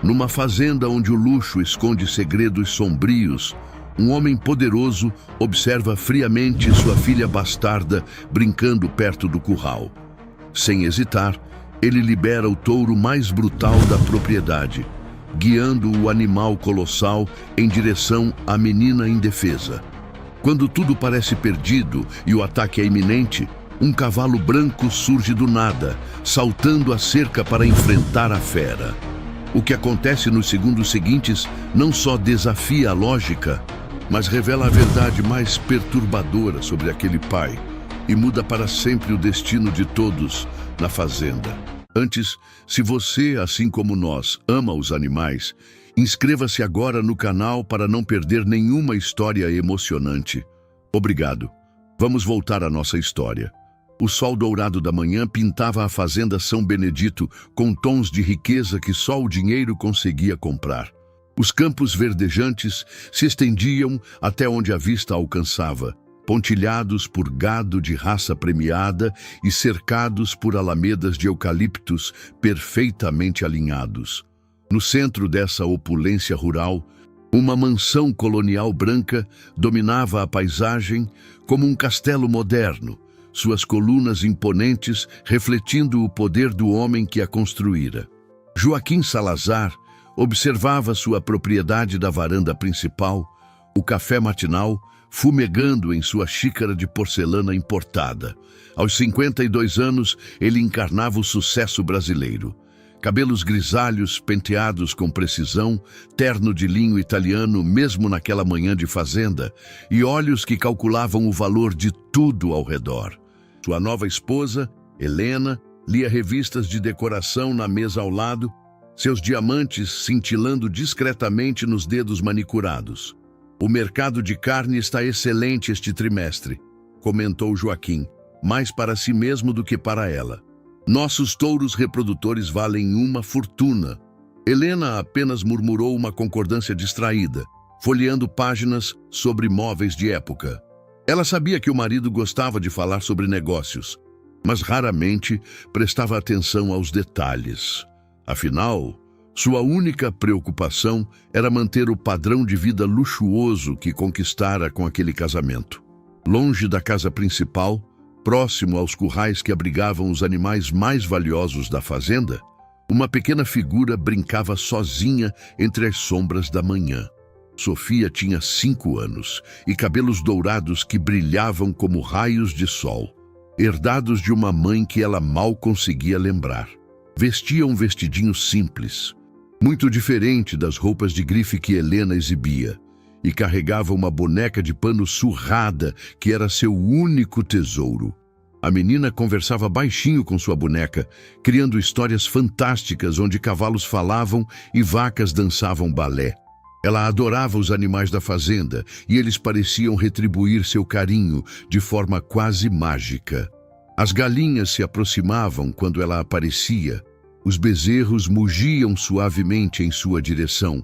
Numa fazenda onde o luxo esconde segredos sombrios, um homem poderoso observa friamente sua filha bastarda brincando perto do curral. Sem hesitar, ele libera o touro mais brutal da propriedade, guiando o animal colossal em direção à menina indefesa. Quando tudo parece perdido e o ataque é iminente, um cavalo branco surge do nada, saltando a cerca para enfrentar a fera. O que acontece nos segundos seguintes não só desafia a lógica, mas revela a verdade mais perturbadora sobre aquele pai e muda para sempre o destino de todos na fazenda. Antes, se você, assim como nós, ama os animais, inscreva-se agora no canal para não perder nenhuma história emocionante. Obrigado. Vamos voltar à nossa história. O sol dourado da manhã pintava a fazenda São Benedito com tons de riqueza que só o dinheiro conseguia comprar. Os campos verdejantes se estendiam até onde a vista alcançava, pontilhados por gado de raça premiada e cercados por alamedas de eucaliptos perfeitamente alinhados. No centro dessa opulência rural, uma mansão colonial branca dominava a paisagem como um castelo moderno, suas colunas imponentes refletindo o poder do homem que a construíra. Joaquim Salazar observava sua propriedade da varanda principal, o café matinal, fumegando em sua xícara de porcelana importada. Aos 52 anos, ele encarnava o sucesso brasileiro. Cabelos grisalhos, penteados com precisão, terno de linho italiano mesmo naquela manhã de fazenda, e olhos que calculavam o valor de tudo ao redor. Sua nova esposa, Helena, lia revistas de decoração na mesa ao lado, seus diamantes cintilando discretamente nos dedos manicurados. "O mercado de carne está excelente este trimestre", comentou Joaquim, mais para si mesmo do que para ela. "Nossos touros reprodutores valem uma fortuna." Helena apenas murmurou uma concordância distraída, folheando páginas sobre móveis de época. Ela sabia que o marido gostava de falar sobre negócios, mas raramente prestava atenção aos detalhes. Afinal, sua única preocupação era manter o padrão de vida luxuoso que conquistara com aquele casamento. Longe da casa principal, próximo aos currais que abrigavam os animais mais valiosos da fazenda, uma pequena figura brincava sozinha entre as sombras da manhã. Sofia tinha 5 anos e cabelos dourados que brilhavam como raios de sol, herdados de uma mãe que ela mal conseguia lembrar. Vestia um vestidinho simples, muito diferente das roupas de grife que Helena exibia, e carregava uma boneca de pano surrada que era seu único tesouro. A menina conversava baixinho com sua boneca, criando histórias fantásticas onde cavalos falavam e vacas dançavam balé. Ela adorava os animais da fazenda e eles pareciam retribuir seu carinho de forma quase mágica. As galinhas se aproximavam quando ela aparecia, os bezerros mugiam suavemente em sua direção,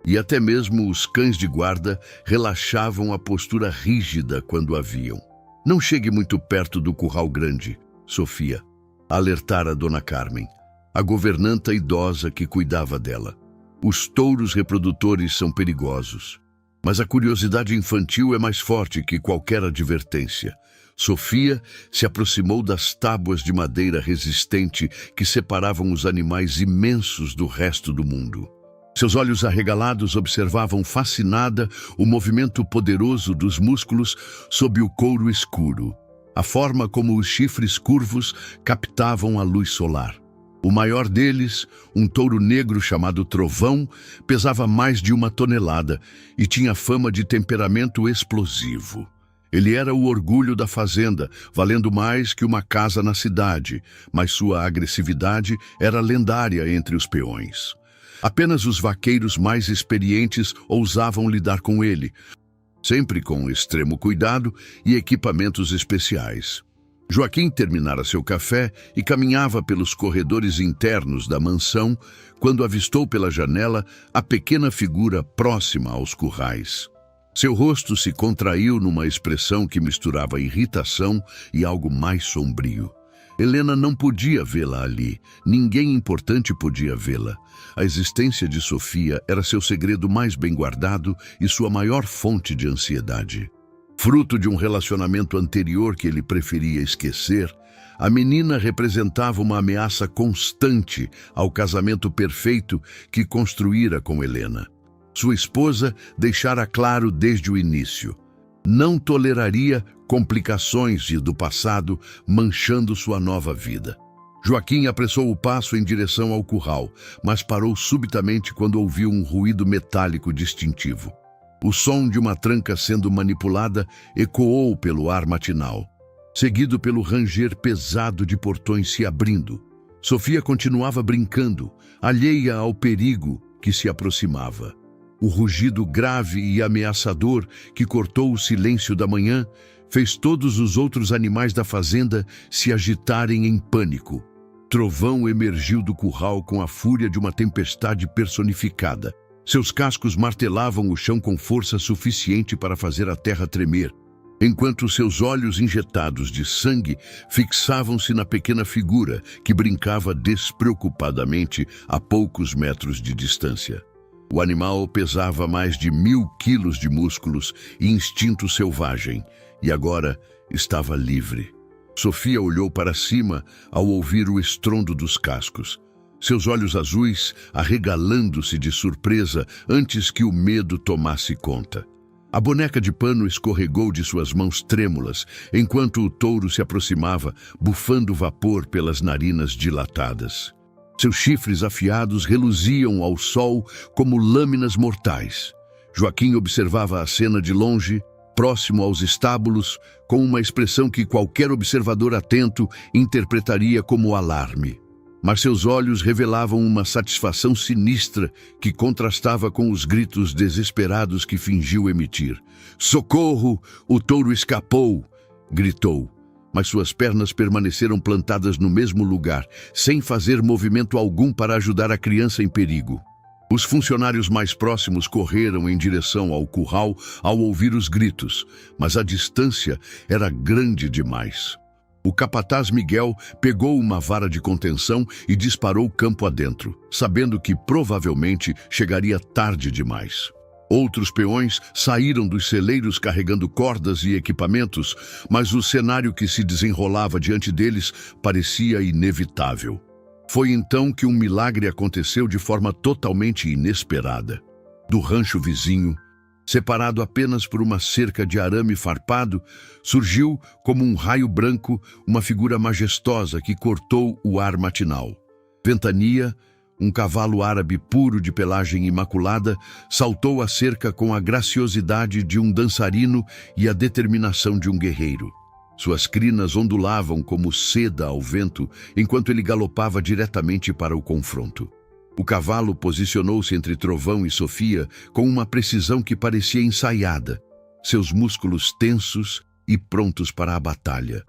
e até mesmo os cães de guarda relaxavam a postura rígida quando a viam. "Não chegue muito perto do curral grande, Sofia", alertara Dona Carmen, a governanta idosa que cuidava dela. "Os touros reprodutores são perigosos, mas a curiosidade infantil é mais forte que qualquer advertência." Sofia se aproximou das tábuas de madeira resistente que separavam os animais imensos do resto do mundo. Seus olhos arregalados observavam fascinada o movimento poderoso dos músculos sob o couro escuro, a forma como os chifres curvos captavam a luz solar. O maior deles, um touro negro chamado Trovão, pesava mais de 1 tonelada e tinha fama de temperamento explosivo. Ele era o orgulho da fazenda, valendo mais que uma casa na cidade, mas sua agressividade era lendária entre os peões. Apenas os vaqueiros mais experientes ousavam lidar com ele, sempre com extremo cuidado e equipamentos especiais. Joaquim terminara seu café e caminhava pelos corredores internos da mansão quando avistou pela janela a pequena figura próxima aos currais. Seu rosto se contraiu numa expressão que misturava irritação e algo mais sombrio. Helena não podia vê-la ali. Ninguém importante podia vê-la. A existência de Sofia era seu segredo mais bem guardado e sua maior fonte de ansiedade. Fruto de um relacionamento anterior que ele preferia esquecer, a menina representava uma ameaça constante ao casamento perfeito que construíra com Helena. Sua esposa deixara claro desde o início: não toleraria complicações do passado manchando sua nova vida. Joaquim apressou o passo em direção ao curral, mas parou subitamente quando ouviu um ruído metálico distintivo. O som de uma tranca sendo manipulada ecoou pelo ar matinal, seguido pelo ranger pesado de portões se abrindo. Sofia continuava brincando, alheia ao perigo que se aproximava. O rugido grave e ameaçador que cortou o silêncio da manhã fez todos os outros animais da fazenda se agitarem em pânico. Trovão emergiu do curral com a fúria de uma tempestade personificada. Seus cascos martelavam o chão com força suficiente para fazer a terra tremer, enquanto seus olhos injetados de sangue fixavam-se na pequena figura que brincava despreocupadamente a poucos metros de distância. O animal pesava mais de 1000 quilos de músculos e instinto selvagem, e agora estava livre. Sofia olhou para cima ao ouvir o estrondo dos cascos, seus olhos azuis arregalando-se de surpresa antes que o medo tomasse conta. A boneca de pano escorregou de suas mãos trêmulas, enquanto o touro se aproximava, bufando vapor pelas narinas dilatadas. Seus chifres afiados reluziam ao sol como lâminas mortais. Joaquim observava a cena de longe, próximo aos estábulos, com uma expressão que qualquer observador atento interpretaria como alarme. Mas seus olhos revelavam uma satisfação sinistra que contrastava com os gritos desesperados que fingiu emitir. "Socorro! O touro escapou!" gritou. Mas suas pernas permaneceram plantadas no mesmo lugar, sem fazer movimento algum para ajudar a criança em perigo. Os funcionários mais próximos correram em direção ao curral ao ouvir os gritos, mas a distância era grande demais. O capataz Miguel pegou uma vara de contenção e disparou campo adentro, sabendo que provavelmente chegaria tarde demais. Outros peões saíram dos celeiros carregando cordas e equipamentos, mas o cenário que se desenrolava diante deles parecia inevitável. Foi então que um milagre aconteceu de forma totalmente inesperada. Do rancho vizinho, separado apenas por uma cerca de arame farpado, surgiu, como um raio branco, uma figura majestosa que cortou o ar matinal. Ventania, um cavalo árabe puro de pelagem imaculada, saltou a cerca com a graciosidade de um dançarino e a determinação de um guerreiro. Suas crinas ondulavam como seda ao vento, enquanto ele galopava diretamente para o confronto. O cavalo posicionou-se entre Trovão e Sofia com uma precisão que parecia ensaiada, seus músculos tensos e prontos para a batalha.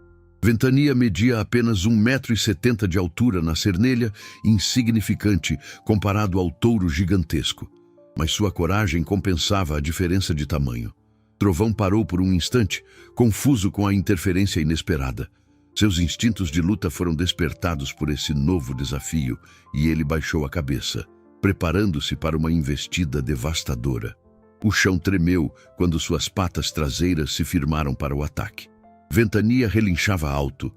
Ventania media apenas 1,70 m de altura na cernelha, insignificante comparado ao touro gigantesco. Mas sua coragem compensava a diferença de tamanho. Trovão parou por um instante, confuso com a interferência inesperada. Seus instintos de luta foram despertados por esse novo desafio e ele baixou a cabeça, preparando-se para uma investida devastadora. O chão tremeu quando suas patas traseiras se firmaram para o ataque. Ventania relinchava alto,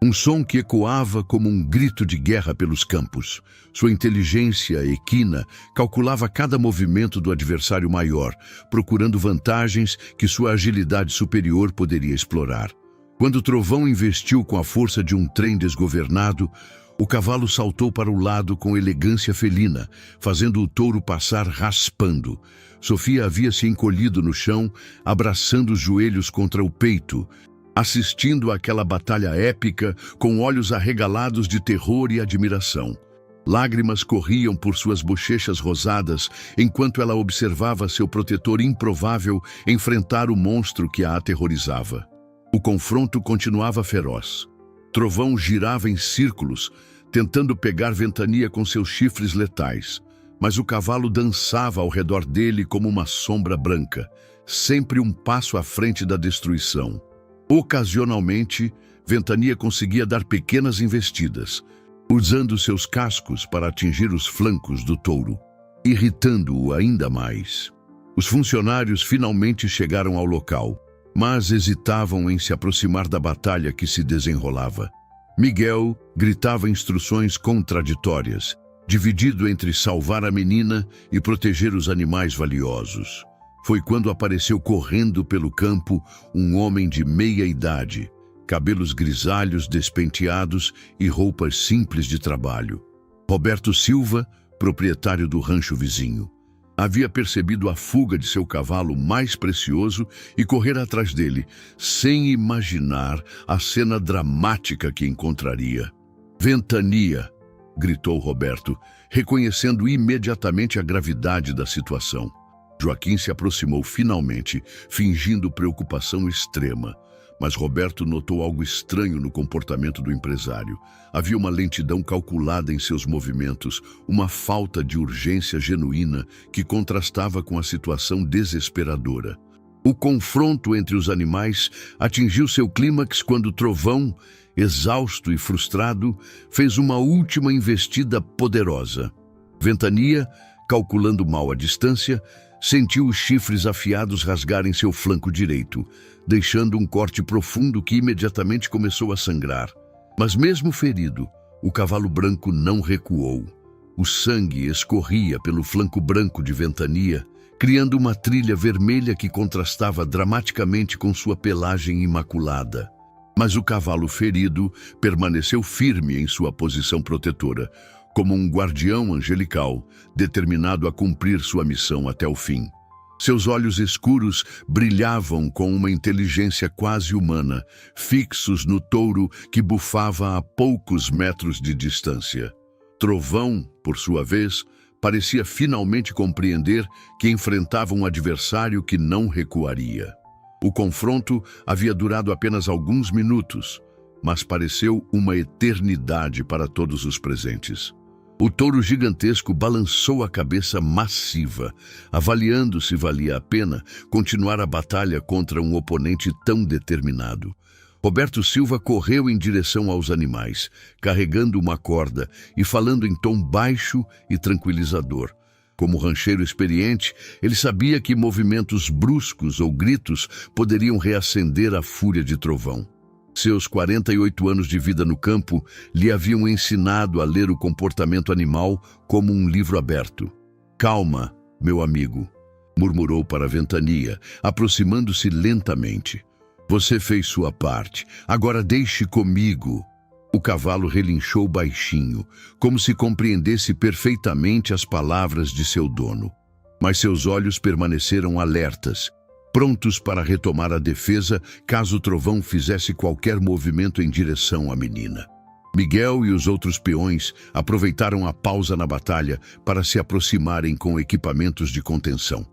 um som que ecoava como um grito de guerra pelos campos. Sua inteligência equina calculava cada movimento do adversário maior, procurando vantagens que sua agilidade superior poderia explorar. Quando Trovão investiu com a força de um trem desgovernado, o cavalo saltou para o lado com elegância felina, fazendo o touro passar raspando. Sofia havia se encolhido no chão, abraçando os joelhos contra o peito, assistindo àquela batalha épica com olhos arregalados de terror e admiração. Lágrimas corriam por suas bochechas rosadas enquanto ela observava seu protetor improvável enfrentar o monstro que a aterrorizava. O confronto continuava feroz. Trovão girava em círculos, tentando pegar Ventania com seus chifres letais, mas o cavalo dançava ao redor dele como uma sombra branca, sempre um passo à frente da destruição. Ocasionalmente, Ventania conseguia dar pequenas investidas, usando seus cascos para atingir os flancos do touro, irritando-o ainda mais. Os funcionários finalmente chegaram ao local, mas hesitavam em se aproximar da batalha que se desenrolava. Miguel gritava instruções contraditórias, dividido entre salvar a menina e proteger os animais valiosos. Foi quando apareceu correndo pelo campo um homem de meia idade, cabelos grisalhos despenteados e roupas simples de trabalho. Roberto Silva, proprietário do rancho vizinho. Havia percebido a fuga de seu cavalo mais precioso e correr atrás dele, sem imaginar a cena dramática que encontraria. "Ventania!", gritou Roberto, reconhecendo imediatamente a gravidade da situação. Joaquim se aproximou finalmente, fingindo preocupação extrema. Mas Roberto notou algo estranho no comportamento do empresário. Havia uma lentidão calculada em seus movimentos, uma falta de urgência genuína que contrastava com a situação desesperadora. O confronto entre os animais atingiu seu clímax quando Trovão, exausto e frustrado, fez uma última investida poderosa. Ventania, calculando mal a distância, sentiu os chifres afiados rasgarem seu flanco direito, deixando um corte profundo que imediatamente começou a sangrar. Mas mesmo ferido, o cavalo branco não recuou. O sangue escorria pelo flanco branco de Ventania, criando uma trilha vermelha que contrastava dramaticamente com sua pelagem imaculada. Mas o cavalo ferido permaneceu firme em sua posição protetora, como um guardião angelical, determinado a cumprir sua missão até o fim. Seus olhos escuros brilhavam com uma inteligência quase humana, fixos no touro que bufava a poucos metros de distância. Trovão, por sua vez, parecia finalmente compreender que enfrentava um adversário que não recuaria. O confronto havia durado apenas alguns minutos, mas pareceu uma eternidade para todos os presentes. O touro gigantesco balançou a cabeça massiva, avaliando se valia a pena continuar a batalha contra um oponente tão determinado. Roberto Silva correu em direção aos animais, carregando uma corda e falando em tom baixo e tranquilizador. Como rancheiro experiente, ele sabia que movimentos bruscos ou gritos poderiam reacender a fúria de Trovão. Seus 48 anos de vida no campo lhe haviam ensinado a ler o comportamento animal como um livro aberto. "Calma, meu amigo", murmurou para Ventania, aproximando-se lentamente. "Você fez sua parte, agora deixe comigo." O cavalo relinchou baixinho, como se compreendesse perfeitamente as palavras de seu dono. Mas seus olhos permaneceram alertas, prontos para retomar a defesa caso o Trovão fizesse qualquer movimento em direção à menina. Miguel e os outros peões aproveitaram a pausa na batalha para se aproximarem com equipamentos de contenção.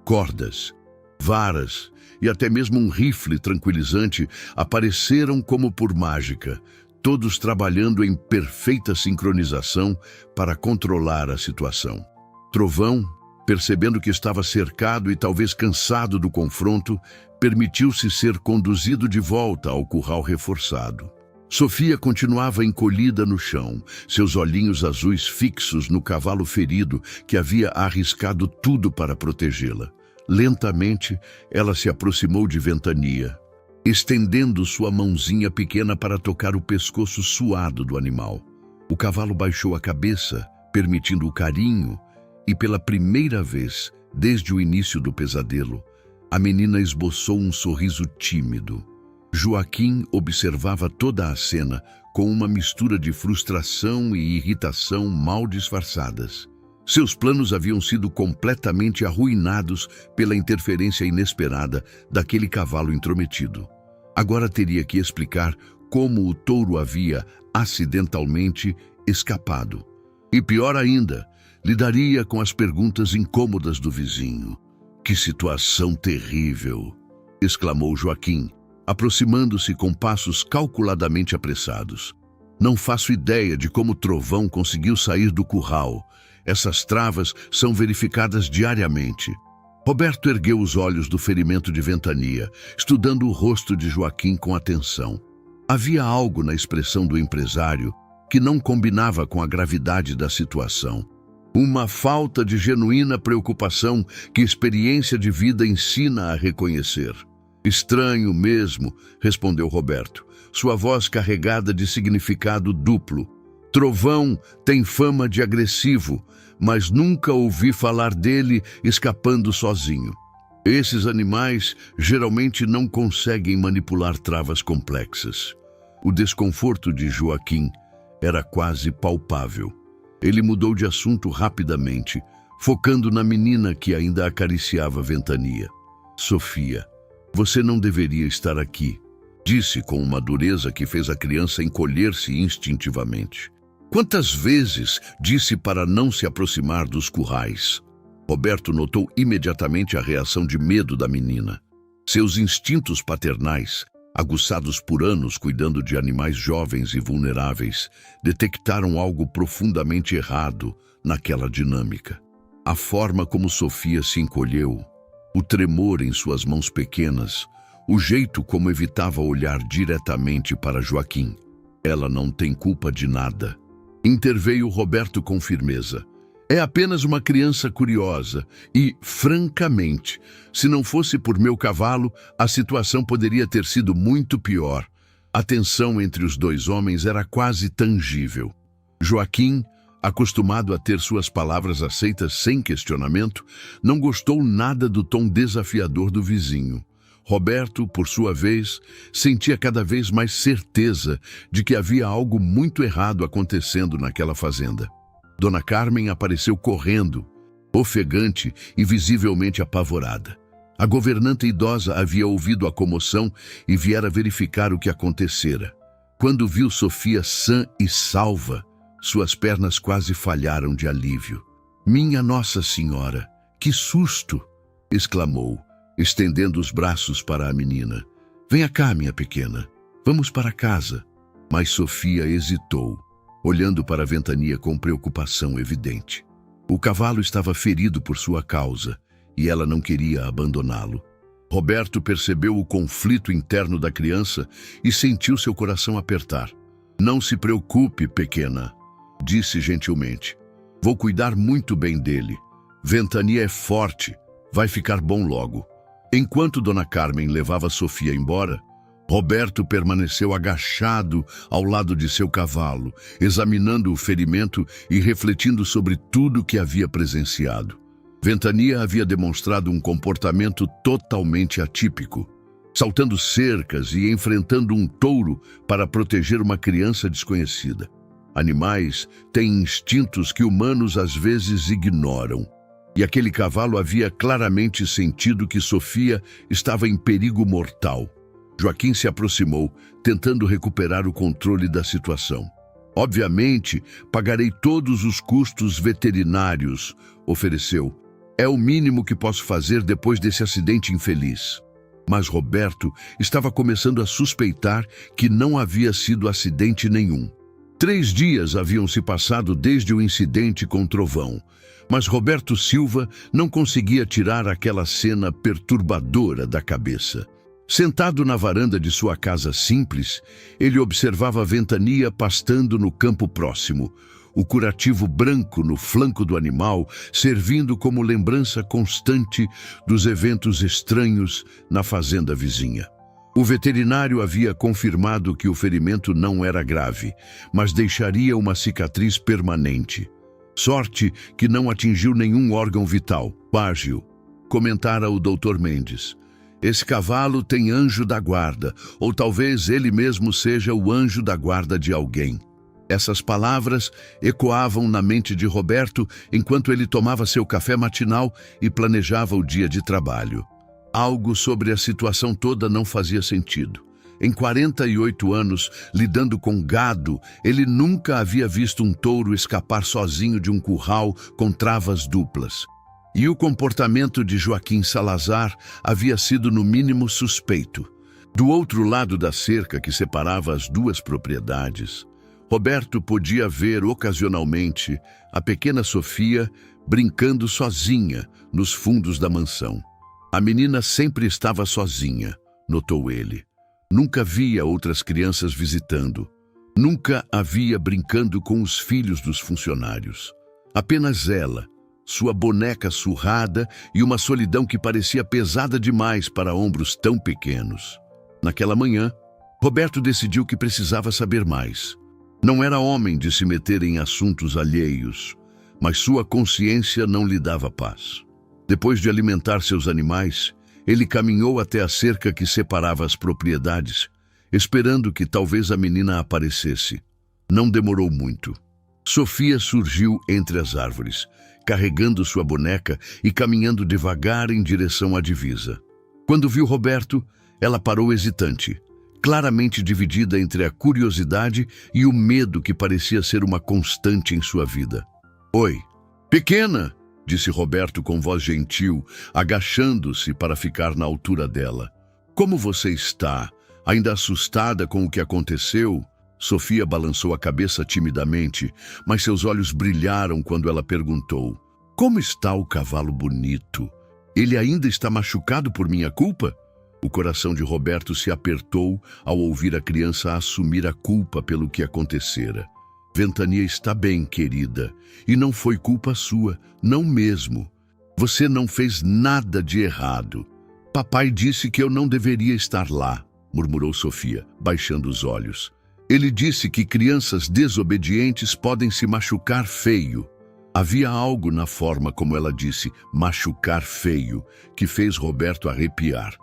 Cordas, varas e até mesmo um rifle tranquilizante apareceram como por mágica, todos trabalhando em perfeita sincronização para controlar a situação. Trovão, percebendo que estava cercado e talvez cansado do confronto, permitiu-se ser conduzido de volta ao curral reforçado. Sofia continuava encolhida no chão, seus olhinhos azuis fixos no cavalo ferido que havia arriscado tudo para protegê-la. Lentamente, ela se aproximou de Ventania, estendendo sua mãozinha pequena para tocar o pescoço suado do animal. O cavalo baixou a cabeça, permitindo o carinho, e pela primeira vez, desde o início do pesadelo, a menina esboçou um sorriso tímido. Joaquim observava toda a cena com uma mistura de frustração e irritação mal disfarçadas. Seus planos haviam sido completamente arruinados pela interferência inesperada daquele cavalo intrometido. Agora teria que explicar como o touro havia, acidentalmente, escapado. E pior ainda, lidaria com as perguntas incômodas do vizinho. "Que situação terrível!" exclamou Joaquim, aproximando-se com passos calculadamente apressados. "Não faço ideia de como Trovão conseguiu sair do curral. Essas travas são verificadas diariamente." Roberto ergueu os olhos do ferimento de Ventania, estudando o rosto de Joaquim com atenção. Havia algo na expressão do empresário que não combinava com a gravidade da situação. Uma falta de genuína preocupação que experiência de vida ensina a reconhecer. Estranho mesmo, respondeu Roberto, sua voz carregada de significado duplo. Trovão tem fama de agressivo, mas nunca ouvi falar dele escapando sozinho. Esses animais geralmente não conseguem manipular travas complexas. O desconforto de Joaquim era quase palpável. Ele mudou de assunto rapidamente, focando na menina que ainda acariciava Ventania. Sofia, você não deveria estar aqui, disse com uma dureza que fez a criança encolher-se instintivamente. Quantas vezes disse para não se aproximar dos currais? Roberto notou imediatamente a reação de medo da menina. Seus instintos paternais, aguçados por anos cuidando de animais jovens e vulneráveis, detectaram algo profundamente errado naquela dinâmica. A forma como Sofia se encolheu, o tremor em suas mãos pequenas, o jeito como evitava olhar diretamente para Joaquim. Ela não tem culpa de nada. Interveio Roberto com firmeza. É apenas uma criança curiosa e, francamente, se não fosse por meu cavalo, a situação poderia ter sido muito pior. A tensão entre os dois homens era quase tangível. Joaquim, acostumado a ter suas palavras aceitas sem questionamento, não gostou nada do tom desafiador do vizinho. Roberto, por sua vez, sentia cada vez mais certeza de que havia algo muito errado acontecendo naquela fazenda. Dona Carmen apareceu correndo, ofegante e visivelmente apavorada. A governanta idosa havia ouvido a comoção e viera verificar o que acontecera. Quando viu Sofia sã e salva, suas pernas quase falharam de alívio. "Minha Nossa Senhora, que susto!" exclamou, estendendo os braços para a menina. "Venha cá, minha pequena. Vamos para casa." Mas Sofia hesitou, olhando para a Ventania com preocupação evidente. O cavalo estava ferido por sua causa e ela não queria abandoná-lo. Roberto percebeu o conflito interno da criança e sentiu seu coração apertar. "Não se preocupe, pequena", disse gentilmente. "Vou cuidar muito bem dele. Ventania é forte, vai ficar bom logo." Enquanto Dona Carmen levava Sofia embora, Roberto permaneceu agachado ao lado de seu cavalo, examinando o ferimento e refletindo sobre tudo que havia presenciado. Ventania havia demonstrado um comportamento totalmente atípico, saltando cercas e enfrentando um touro para proteger uma criança desconhecida. Animais têm instintos que humanos às vezes ignoram. E aquele cavalo havia claramente sentido que Sofia estava em perigo mortal. Joaquim se aproximou, tentando recuperar o controle da situação. "Obviamente, pagarei todos os custos veterinários", ofereceu. "É o mínimo que posso fazer depois desse acidente infeliz." Mas Roberto estava começando a suspeitar que não havia sido acidente nenhum. 3 dias haviam se passado desde o incidente com Trovão, mas Roberto Silva não conseguia tirar aquela cena perturbadora da cabeça. Sentado na varanda de sua casa simples, ele observava a Ventania pastando no campo próximo, o curativo branco no flanco do animal servindo como lembrança constante dos eventos estranhos na fazenda vizinha. O veterinário havia confirmado que o ferimento não era grave, mas deixaria uma cicatriz permanente. "Sorte que não atingiu nenhum órgão vital, Págio", comentara o Dr. Mendes. "Esse cavalo tem anjo da guarda, ou talvez ele mesmo seja o anjo da guarda de alguém." Essas palavras ecoavam na mente de Roberto enquanto ele tomava seu café matinal e planejava o dia de trabalho. Algo sobre a situação toda não fazia sentido. Em 48 anos, lidando com gado, ele nunca havia visto um touro escapar sozinho de um curral com travas duplas. E o comportamento de Joaquim Salazar havia sido no mínimo suspeito. Do outro lado da cerca que separava as duas propriedades, Roberto podia ver ocasionalmente a pequena Sofia brincando sozinha nos fundos da mansão. A menina sempre estava sozinha, notou ele. Nunca via outras crianças visitando. Nunca a via brincando com os filhos dos funcionários. Apenas ela, sua boneca surrada e uma solidão que parecia pesada demais para ombros tão pequenos. Naquela manhã, Roberto decidiu que precisava saber mais. Não era homem de se meter em assuntos alheios, mas sua consciência não lhe dava paz. Depois de alimentar seus animais, ele caminhou até a cerca que separava as propriedades, esperando que talvez a menina aparecesse. Não demorou muito. Sofia surgiu entre as árvores, carregando sua boneca e caminhando devagar em direção à divisa. Quando viu Roberto, ela parou hesitante, claramente dividida entre a curiosidade e o medo que parecia ser uma constante em sua vida. "Oi, pequena!" disse Roberto com voz gentil, agachando-se para ficar na altura dela. "Como você está? Ainda assustada com o que aconteceu?" Sofia balançou a cabeça timidamente, mas seus olhos brilharam quando ela perguntou: "Como está o cavalo bonito? Ele ainda está machucado por minha culpa?" O coração de Roberto se apertou ao ouvir a criança assumir a culpa pelo que acontecera. "Ventania está bem, querida, e não foi culpa sua, não mesmo. Você não fez nada de errado. Papai disse que eu não deveria estar lá", murmurou Sofia, baixando os olhos. "Ele disse que crianças desobedientes podem se machucar feio." Havia algo na forma como ela disse "machucar feio" que fez Roberto arrepiar.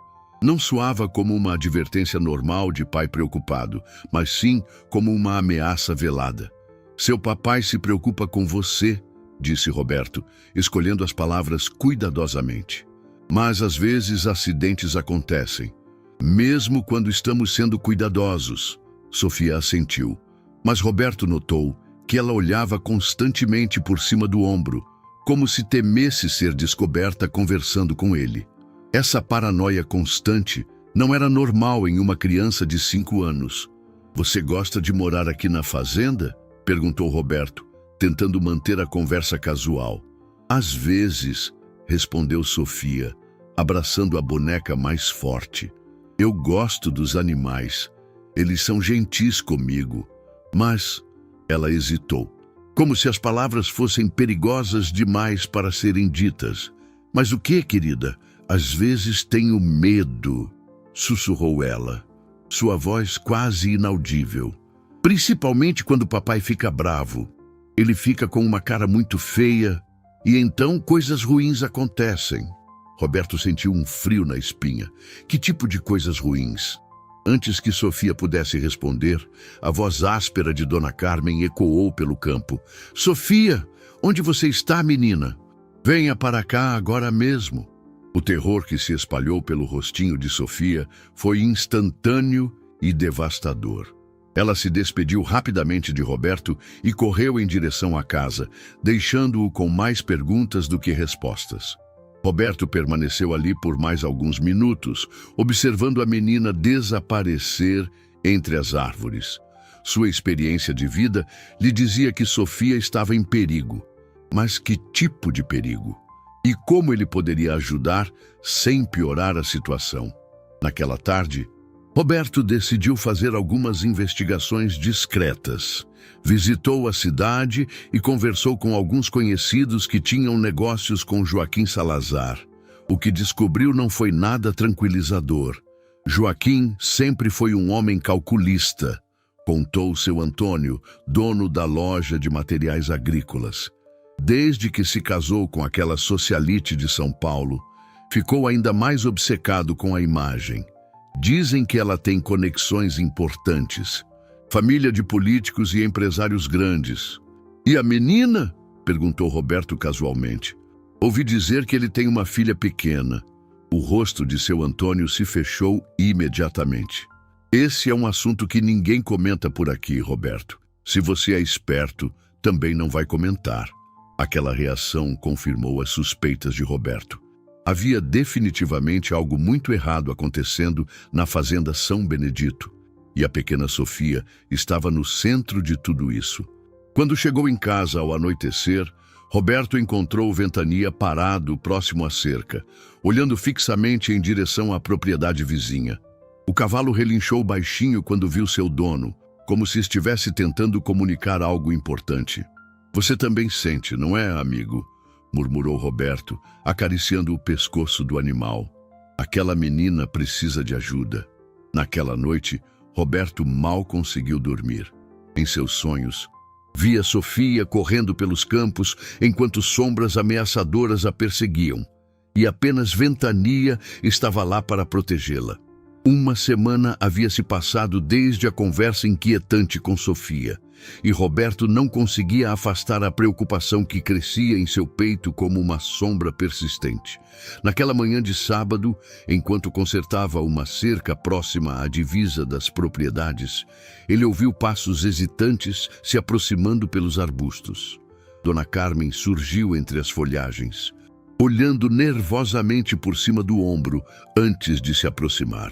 Não soava como uma advertência normal de pai preocupado, mas sim como uma ameaça velada. "Seu papai se preocupa com você", disse Roberto, escolhendo as palavras cuidadosamente. "Mas às vezes acidentes acontecem, mesmo quando estamos sendo cuidadosos." Sofia assentiu, mas Roberto notou que ela olhava constantemente por cima do ombro, como se temesse ser descoberta conversando com ele. Essa paranoia constante não era normal em uma criança de 5 anos. "Você gosta de morar aqui na fazenda?" perguntou Roberto, tentando manter a conversa casual. "Às vezes", respondeu Sofia, abraçando a boneca mais forte. "Eu gosto dos animais. Eles são gentis comigo. Mas..." Ela hesitou, como se as palavras fossem perigosas demais para serem ditas. "Mas o que, querida? Às vezes tenho medo", sussurrou ela, sua voz quase inaudível. "Principalmente quando papai fica bravo. Ele fica com uma cara muito feia e então coisas ruins acontecem." Roberto sentiu um frio na espinha. Que tipo de coisas ruins? Antes que Sofia pudesse responder, a voz áspera de Dona Carmen ecoou pelo campo. "Sofia, onde você está, menina? Venha para cá agora mesmo." O terror que se espalhou pelo rostinho de Sofia foi instantâneo e devastador. Ela se despediu rapidamente de Roberto e correu em direção à casa, deixando-o com mais perguntas do que respostas. Roberto permaneceu ali por mais alguns minutos, observando a menina desaparecer entre as árvores. Sua experiência de vida lhe dizia que Sofia estava em perigo. Mas que tipo de perigo? E como ele poderia ajudar sem piorar a situação? Naquela tarde, Roberto decidiu fazer algumas investigações discretas. Visitou a cidade e conversou com alguns conhecidos que tinham negócios com Joaquim Salazar. O que descobriu não foi nada tranquilizador. Joaquim sempre foi um homem calculista, contou seu Antônio, dono da loja de materiais agrícolas. Desde que se casou com aquela socialite de São Paulo, ficou ainda mais obcecado com a imagem. Dizem que ela tem conexões importantes, família de políticos e empresários grandes. "E a menina?" perguntou Roberto casualmente. "Ouvi dizer que ele tem uma filha pequena." O rosto de seu Antônio se fechou imediatamente. "Esse é um assunto que ninguém comenta por aqui, Roberto. Se você é esperto, também não vai comentar." Aquela reação confirmou as suspeitas de Roberto. Havia definitivamente algo muito errado acontecendo na fazenda São Benedito, e a pequena Sofia estava no centro de tudo isso. Quando chegou em casa ao anoitecer, Roberto encontrou Ventania parado próximo à cerca, olhando fixamente em direção à propriedade vizinha. O cavalo relinchou baixinho quando viu seu dono, como se estivesse tentando comunicar algo importante. Você também sente, não é, amigo? Murmurou Roberto, acariciando o pescoço do animal. Aquela menina precisa de ajuda. Naquela noite, Roberto mal conseguiu dormir. Em seus sonhos, via Sofia correndo pelos campos enquanto sombras ameaçadoras a perseguiam, e apenas Ventania estava lá para protegê-la. Uma semana havia se passado desde a conversa inquietante com Sofia, e Roberto não conseguia afastar a preocupação que crescia em seu peito como uma sombra persistente. Naquela manhã de sábado, enquanto consertava uma cerca próxima à divisa das propriedades, ele ouviu passos hesitantes se aproximando pelos arbustos. Dona Carmen surgiu entre as folhagens, olhando nervosamente por cima do ombro antes de se aproximar.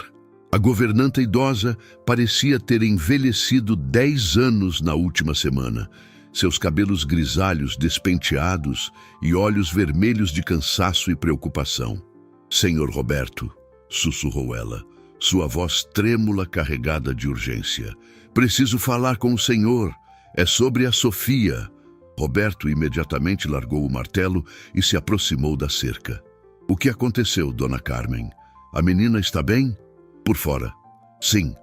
A governanta idosa parecia ter envelhecido 10 anos na última semana. Seus cabelos grisalhos despenteados e olhos vermelhos de cansaço e preocupação. "Senhor Roberto", sussurrou ela, sua voz trêmula carregada de urgência. "Preciso falar com o senhor. É sobre a Sofia." Roberto imediatamente largou o martelo e se aproximou da cerca. "O que aconteceu, Dona Carmen? A menina está bem?" "Por fora." "Sim",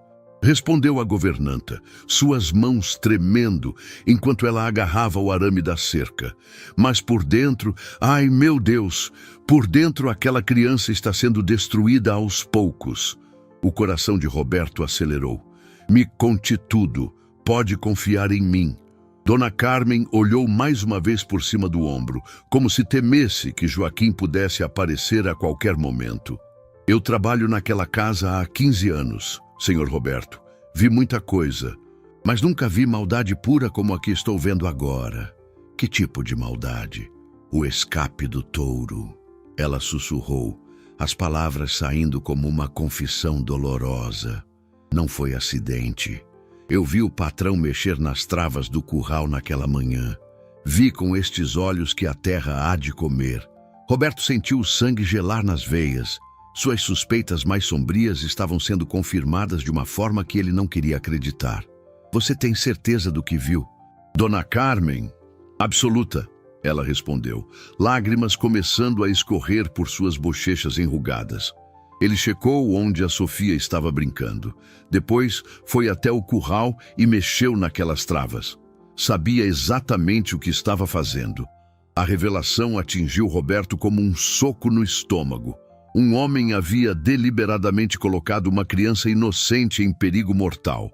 respondeu a governanta, suas mãos tremendo enquanto ela agarrava o arame da cerca. "Mas por dentro, ai meu Deus, por dentro aquela criança está sendo destruída aos poucos." O coração de Roberto acelerou. "Me conte tudo, pode confiar em mim." Dona Carmen olhou mais uma vez por cima do ombro, como se temesse que Joaquim pudesse aparecer a qualquer momento. "Eu trabalho naquela casa há 15 anos, senhor Roberto. Vi muita coisa, mas nunca vi maldade pura como a que estou vendo agora." "Que tipo de maldade?" "O escape do touro." Ela sussurrou, as palavras saindo como uma confissão dolorosa. "Não foi acidente. Eu vi o patrão mexer nas travas do curral naquela manhã. Vi com estes olhos que a terra há de comer." Roberto sentiu o sangue gelar nas veias. Suas suspeitas mais sombrias estavam sendo confirmadas de uma forma que ele não queria acreditar. "Você tem certeza do que viu?" "Dona Carmen?" "Absoluta", ela respondeu, lágrimas começando a escorrer por suas bochechas enrugadas. Ele checou onde a Sofia estava brincando. Depois foi até o curral e mexeu naquelas travas. Sabia exatamente o que estava fazendo. A revelação atingiu Roberto como um soco no estômago. Um homem havia deliberadamente colocado uma criança inocente em perigo mortal.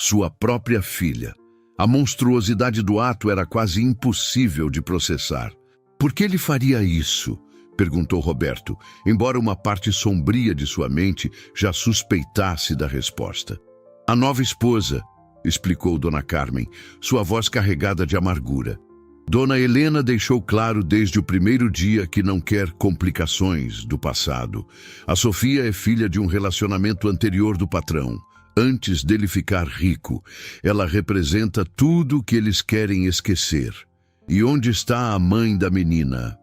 Sua própria filha. A monstruosidade do ato era quase impossível de processar. "Por que ele faria isso?" perguntou Roberto, embora uma parte sombria de sua mente já suspeitasse da resposta. "A nova esposa", explicou Dona Carmen, sua voz carregada de amargura. "Dona Helena deixou claro desde o primeiro dia que não quer complicações do passado. A Sofia é filha de um relacionamento anterior do patrão, antes dele ficar rico. Ela representa tudo que eles querem esquecer. E onde está a mãe da menina?"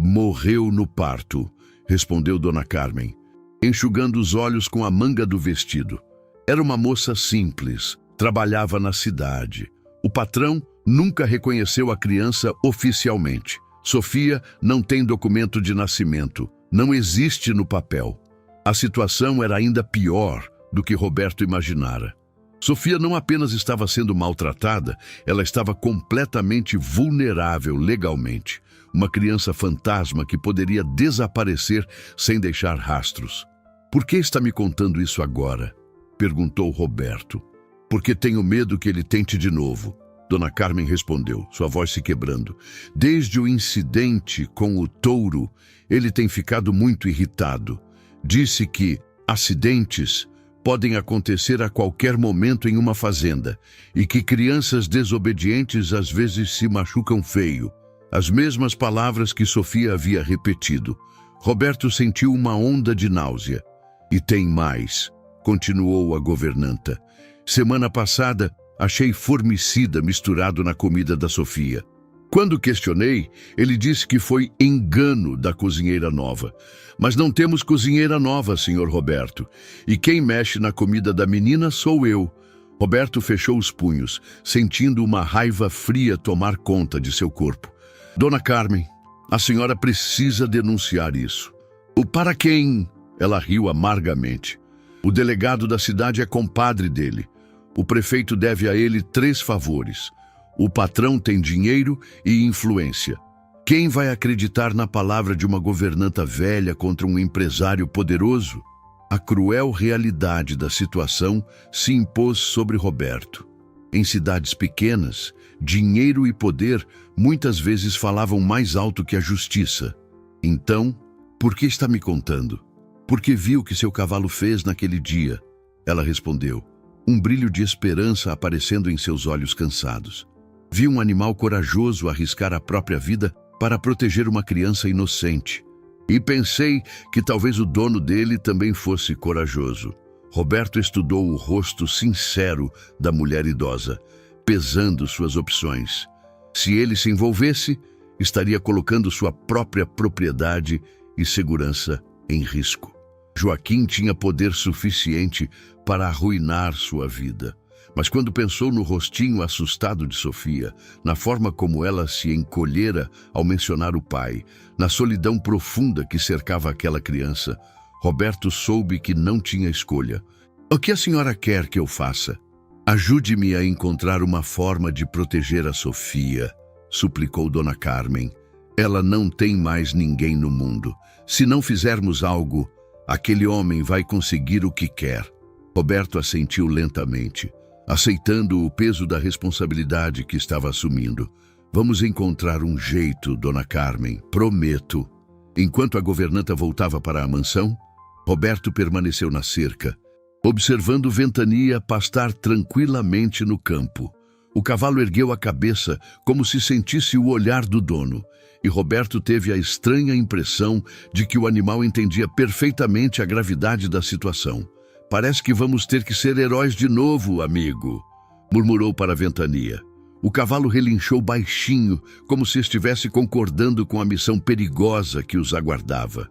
"Morreu no parto", respondeu Dona Carmen, enxugando os olhos com a manga do vestido. Era uma moça simples, trabalhava na cidade. O patrão nunca reconheceu a criança oficialmente. Sofia não tem documento de nascimento, não existe no papel. A situação era ainda pior do que Roberto imaginara. Sofia não apenas estava sendo maltratada, ela estava completamente vulnerável legalmente. Uma criança fantasma que poderia desaparecer sem deixar rastros. "Por que está me contando isso agora?" perguntou Roberto. "Porque tenho medo que ele tente de novo." Dona Carmen respondeu, sua voz se quebrando. "Desde o incidente com o touro, ele tem ficado muito irritado. Disse que acidentes podem acontecer a qualquer momento em uma fazenda e que crianças desobedientes às vezes se machucam feio." As mesmas palavras que Sofia havia repetido. Roberto sentiu uma onda de náusea. "E tem mais", continuou a governanta. "Semana passada, achei formicida misturado na comida da Sofia. Quando questionei, ele disse que foi engano da cozinheira nova. Mas não temos cozinheira nova, Sr. Roberto. E quem mexe na comida da menina sou eu. Roberto fechou os punhos, sentindo uma raiva fria tomar conta de seu corpo. Dona Carmen, a senhora precisa denunciar isso. O para quem? Ela riu amargamente. O delegado da cidade é compadre dele. O prefeito deve a ele 3 favores. O patrão tem dinheiro e influência. Quem vai acreditar na palavra de uma governanta velha contra um empresário poderoso? A cruel realidade da situação se impôs sobre Roberto. Em cidades pequenas, dinheiro e poder muitas vezes falavam mais alto que a justiça. Então, por que está me contando? Porque viu o que seu cavalo fez naquele dia. Ela respondeu, um brilho de esperança aparecendo em seus olhos cansados. Vi um animal corajoso arriscar a própria vida para proteger uma criança inocente. E pensei que talvez o dono dele também fosse corajoso. Roberto estudou o rosto sincero da mulher idosa, pesando suas opções. Se ele se envolvesse, estaria colocando sua própria propriedade e segurança em risco. Joaquim tinha poder suficiente para arruinar sua vida. Mas quando pensou no rostinho assustado de Sofia, na forma como ela se encolhera ao mencionar o pai, na solidão profunda que cercava aquela criança, Roberto soube que não tinha escolha. O que a senhora quer que eu faça? Ajude-me a encontrar uma forma de proteger a Sofia, suplicou Dona Carmen. Ela não tem mais ninguém no mundo. Se não fizermos algo, aquele homem vai conseguir o que quer. Roberto assentiu lentamente, aceitando o peso da responsabilidade que estava assumindo. Vamos encontrar um jeito, Dona Carmen, prometo. Enquanto a governanta voltava para a mansão, Roberto permaneceu na cerca, observando Ventania pastar tranquilamente no campo. O cavalo ergueu a cabeça como se sentisse o olhar do dono, e Roberto teve a estranha impressão de que o animal entendia perfeitamente a gravidade da situação. Parece que vamos ter que ser heróis de novo, amigo, murmurou para Ventania. O cavalo relinchou baixinho, como se estivesse concordando com a missão perigosa que os aguardava.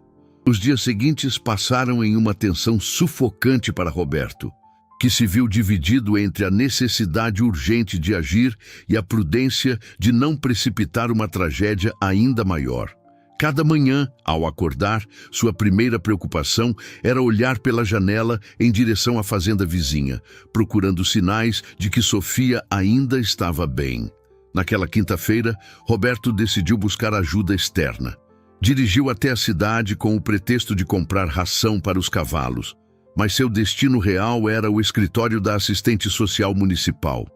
Os dias seguintes passaram em uma tensão sufocante para Roberto, que se viu dividido entre a necessidade urgente de agir e a prudência de não precipitar uma tragédia ainda maior. Cada manhã, ao acordar, sua primeira preocupação era olhar pela janela em direção à fazenda vizinha, procurando sinais de que Sofia ainda estava bem. Naquela quinta-feira, Roberto decidiu buscar ajuda externa. Dirigiu até a cidade com o pretexto de comprar ração para os cavalos, mas seu destino real era o escritório da assistente social municipal.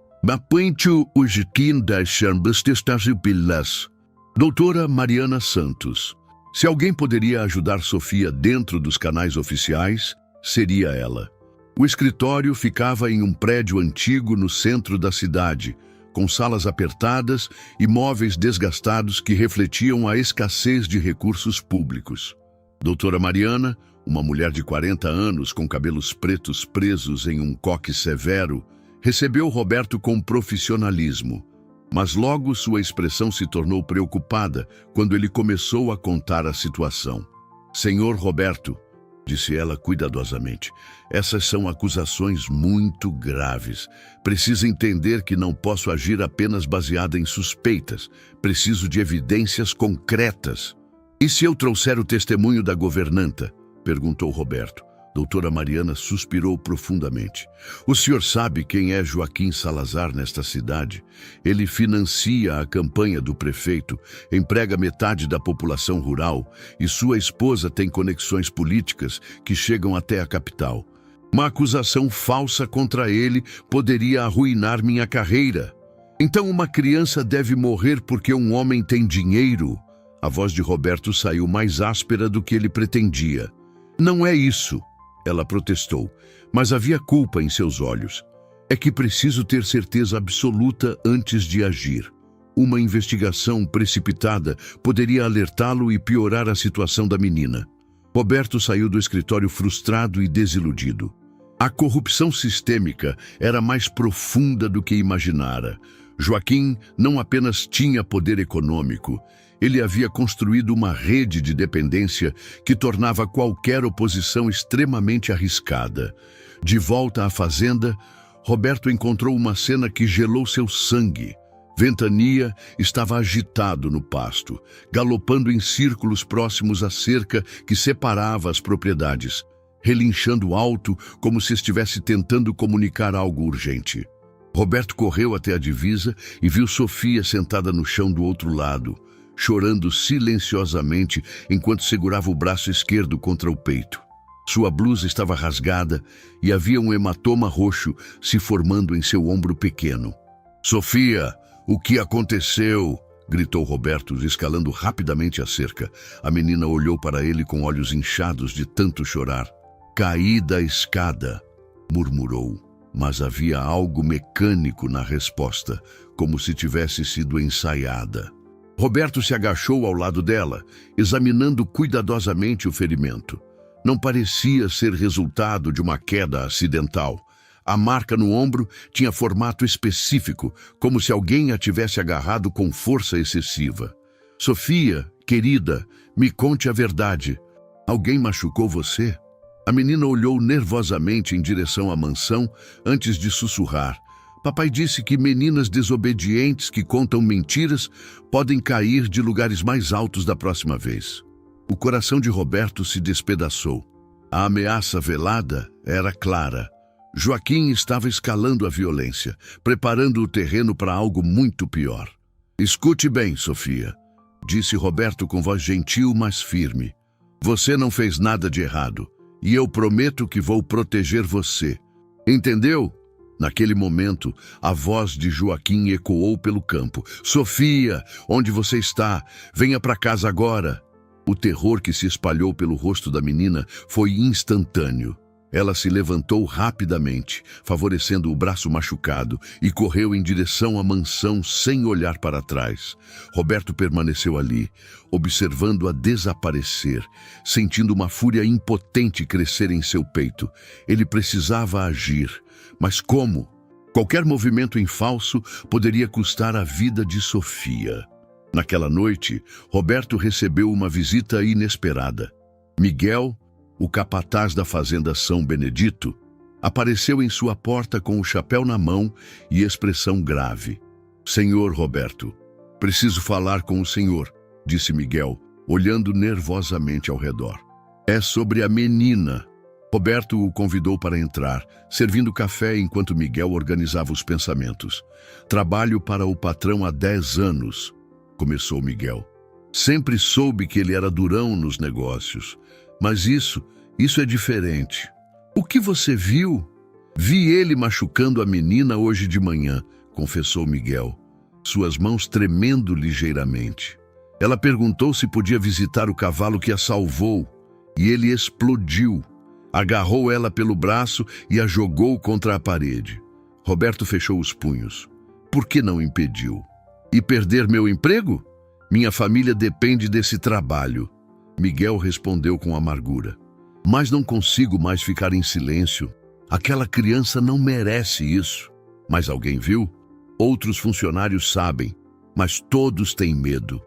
Doutora Mariana Santos. Se alguém poderia ajudar Sofia dentro dos canais oficiais, seria ela. O escritório ficava em um prédio antigo no centro da cidade, com salas apertadas e móveis desgastados que refletiam a escassez de recursos públicos. Doutora Mariana, uma mulher de 40 anos com cabelos pretos presos em um coque severo, recebeu Roberto com profissionalismo. Mas logo sua expressão se tornou preocupada quando ele começou a contar a situação. Senhor Roberto, disse ela cuidadosamente, essas são acusações muito graves. Precisa entender que não posso agir apenas baseada em suspeitas. Preciso de evidências concretas. E se eu trouxer o testemunho da governanta? Perguntou Roberto. Doutora Mariana suspirou profundamente. O senhor sabe quem é Joaquim Salazar nesta cidade? Ele financia a campanha do prefeito, emprega metade da população rural e sua esposa tem conexões políticas que chegam até a capital. Uma acusação falsa contra ele poderia arruinar minha carreira. Então uma criança deve morrer porque um homem tem dinheiro? A voz de Roberto saiu mais áspera do que ele pretendia. Não é isso. Ela protestou, mas havia culpa em seus olhos. É que preciso ter certeza absoluta antes de agir. Uma investigação precipitada poderia alertá-lo e piorar a situação da menina. Roberto saiu do escritório frustrado e desiludido. A corrupção sistêmica era mais profunda do que imaginara. Joaquim não apenas tinha poder econômico, ele havia construído uma rede de dependência que tornava qualquer oposição extremamente arriscada. De volta à fazenda, Roberto encontrou uma cena que gelou seu sangue. Ventania estava agitado no pasto, galopando em círculos próximos à cerca que separava as propriedades, relinchando alto como se estivesse tentando comunicar algo urgente. Roberto correu até a divisa e viu Sofia sentada no chão do outro lado, chorando silenciosamente enquanto segurava o braço esquerdo contra o peito. Sua blusa estava rasgada e havia um hematoma roxo se formando em seu ombro pequeno. "Sofia, o que aconteceu?" gritou Roberto, escalando rapidamente a cerca. A menina olhou para ele com olhos inchados de tanto chorar. "Caí da escada", murmurou, mas havia algo mecânico na resposta, como se tivesse sido ensaiada. Roberto se agachou ao lado dela, examinando cuidadosamente o ferimento. Não parecia ser resultado de uma queda acidental. A marca no ombro tinha formato específico, como se alguém a tivesse agarrado com força excessiva. "Sofia, querida, me conte a verdade. Alguém machucou você?" A menina olhou nervosamente em direção à mansão antes de sussurrar. "Papai disse que meninas desobedientes que contam mentiras podem cair de lugares mais altos da próxima vez." O coração de Roberto se despedaçou. A ameaça velada era clara. Joaquim estava escalando a violência, preparando o terreno para algo muito pior. "Escute bem, Sofia", disse Roberto com voz gentil, mas firme. "Você não fez nada de errado, e eu prometo que vou proteger você. Entendeu?" Naquele momento, a voz de Joaquim ecoou pelo campo. "Sofia, onde você está? Venha para casa agora." O terror que se espalhou pelo rosto da menina foi instantâneo. Ela se levantou rapidamente, favorecendo o braço machucado, e correu em direção à mansão sem olhar para trás. Roberto permaneceu ali, observando-a desaparecer, sentindo uma fúria impotente crescer em seu peito. Ele precisava agir, mas como? Qualquer movimento em falso poderia custar a vida de Sofia. Naquela noite, Roberto recebeu uma visita inesperada. Miguel, o capataz da fazenda São Benedito, apareceu em sua porta com o chapéu na mão e expressão grave. "Senhor Roberto, preciso falar com o senhor", disse Miguel, olhando nervosamente ao redor. "É sobre a menina." Roberto o convidou para entrar, servindo café enquanto Miguel organizava os pensamentos. "Trabalho para o patrão há 10 anos, começou Miguel. "Sempre soube que ele era durão nos negócios, mas isso é diferente." "O que você viu?" "Vi ele machucando a menina hoje de manhã", confessou Miguel, suas mãos tremendo ligeiramente. "Ela perguntou se podia visitar o cavalo que a salvou, e ele explodiu. Agarrou ela pelo braço e a jogou contra a parede." Roberto fechou os punhos. "Por que não impediu?" "E perder meu emprego? Minha família depende desse trabalho." Miguel respondeu com amargura. "Mas não consigo mais ficar em silêncio. Aquela criança não merece isso." "Mas alguém viu?" "Outros funcionários sabem, mas todos têm medo.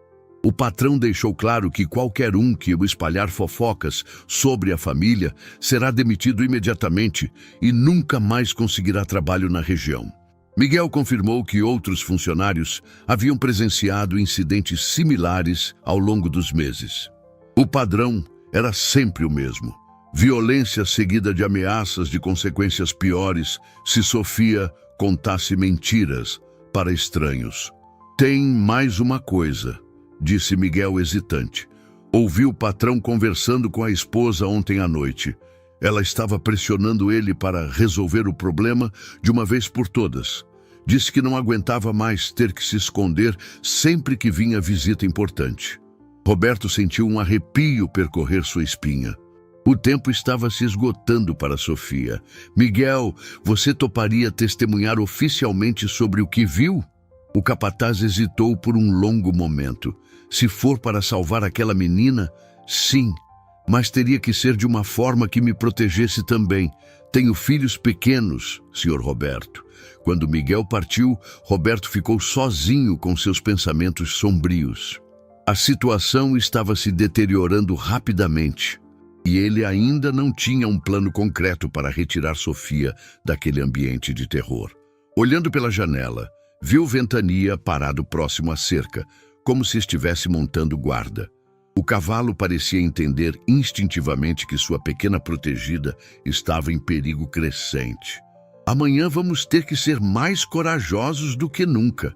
O patrão deixou claro que qualquer um que espalhar fofocas sobre a família será demitido imediatamente e nunca mais conseguirá trabalho na região." Miguel confirmou que outros funcionários haviam presenciado incidentes similares ao longo dos meses. O padrão era sempre o mesmo: violência seguida de ameaças de consequências piores se Sofia contasse mentiras para estranhos. "Tem mais uma coisa", disse Miguel hesitante. "Ouvi o patrão conversando com a esposa ontem à noite. Ela estava pressionando ele para resolver o problema de uma vez por todas. Disse que não aguentava mais ter que se esconder sempre que vinha visita importante." Roberto sentiu um arrepio percorrer sua espinha. O tempo estava se esgotando para Sofia. "Miguel, você toparia testemunhar oficialmente sobre o que viu?" O capataz hesitou por um longo momento. "Se for para salvar aquela menina, sim, mas teria que ser de uma forma que me protegesse também. Tenho filhos pequenos, Sr. Roberto. Quando Miguel partiu, Roberto ficou sozinho com seus pensamentos sombrios. A situação estava se deteriorando rapidamente e ele ainda não tinha um plano concreto para retirar Sofia daquele ambiente de terror. Olhando pela janela, viu Ventania parado próximo à cerca, como se estivesse montando guarda. O cavalo parecia entender instintivamente que sua pequena protegida estava em perigo crescente. "Amanhã vamos ter que ser mais corajosos do que nunca",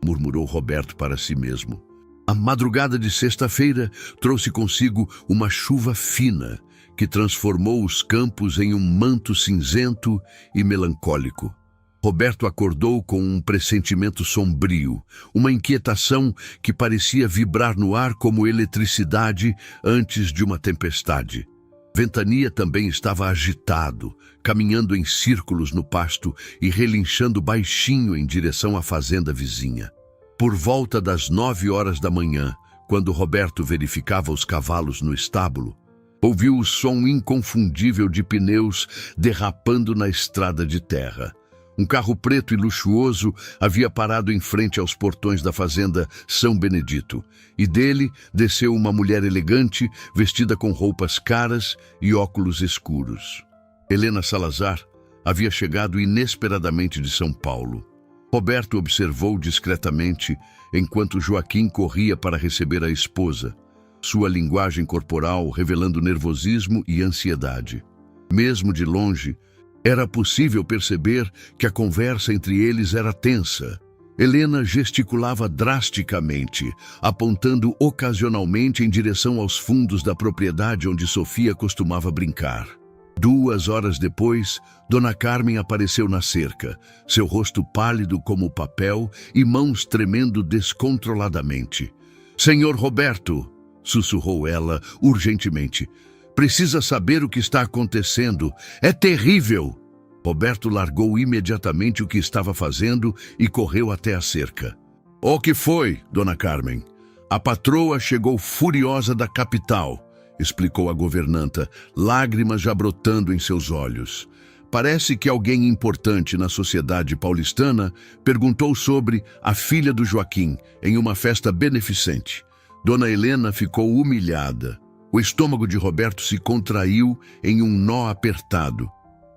murmurou Roberto para si mesmo. A madrugada de sexta-feira trouxe consigo uma chuva fina que transformou os campos em um manto cinzento e melancólico. Roberto acordou com um pressentimento sombrio, uma inquietação que parecia vibrar no ar como eletricidade antes de uma tempestade. Ventania também estava agitado, caminhando em círculos no pasto e relinchando baixinho em direção à fazenda vizinha. Por volta das 9 horas da manhã, quando Roberto verificava os cavalos no estábulo, ouviu o som inconfundível de pneus derrapando na estrada de terra. Um carro preto e luxuoso havia parado em frente aos portões da fazenda São Benedito, e dele desceu uma mulher elegante, vestida com roupas caras e óculos escuros. Helena Salazar havia chegado inesperadamente de São Paulo. Roberto observou discretamente enquanto Joaquim corria para receber a esposa, sua linguagem corporal revelando nervosismo e ansiedade. Mesmo de longe, era possível perceber que a conversa entre eles era tensa. Helena gesticulava drasticamente, apontando ocasionalmente em direção aos fundos da propriedade onde Sofia costumava brincar. 2 horas depois, Dona Carmen apareceu na cerca, seu rosto pálido como papel e mãos tremendo descontroladamente. "Senhor Roberto", sussurrou ela urgentemente, "precisa saber o que está acontecendo. É terrível!" Roberto largou imediatamente o que estava fazendo e correu até a cerca. "O que foi, Dona Carmen?" "A patroa chegou furiosa da capital", explicou a governanta, lágrimas já brotando em seus olhos. "Parece que alguém importante na sociedade paulistana perguntou sobre a filha do Joaquim em uma festa beneficente." Dona Helena ficou humilhada. O estômago de Roberto se contraiu em um nó apertado.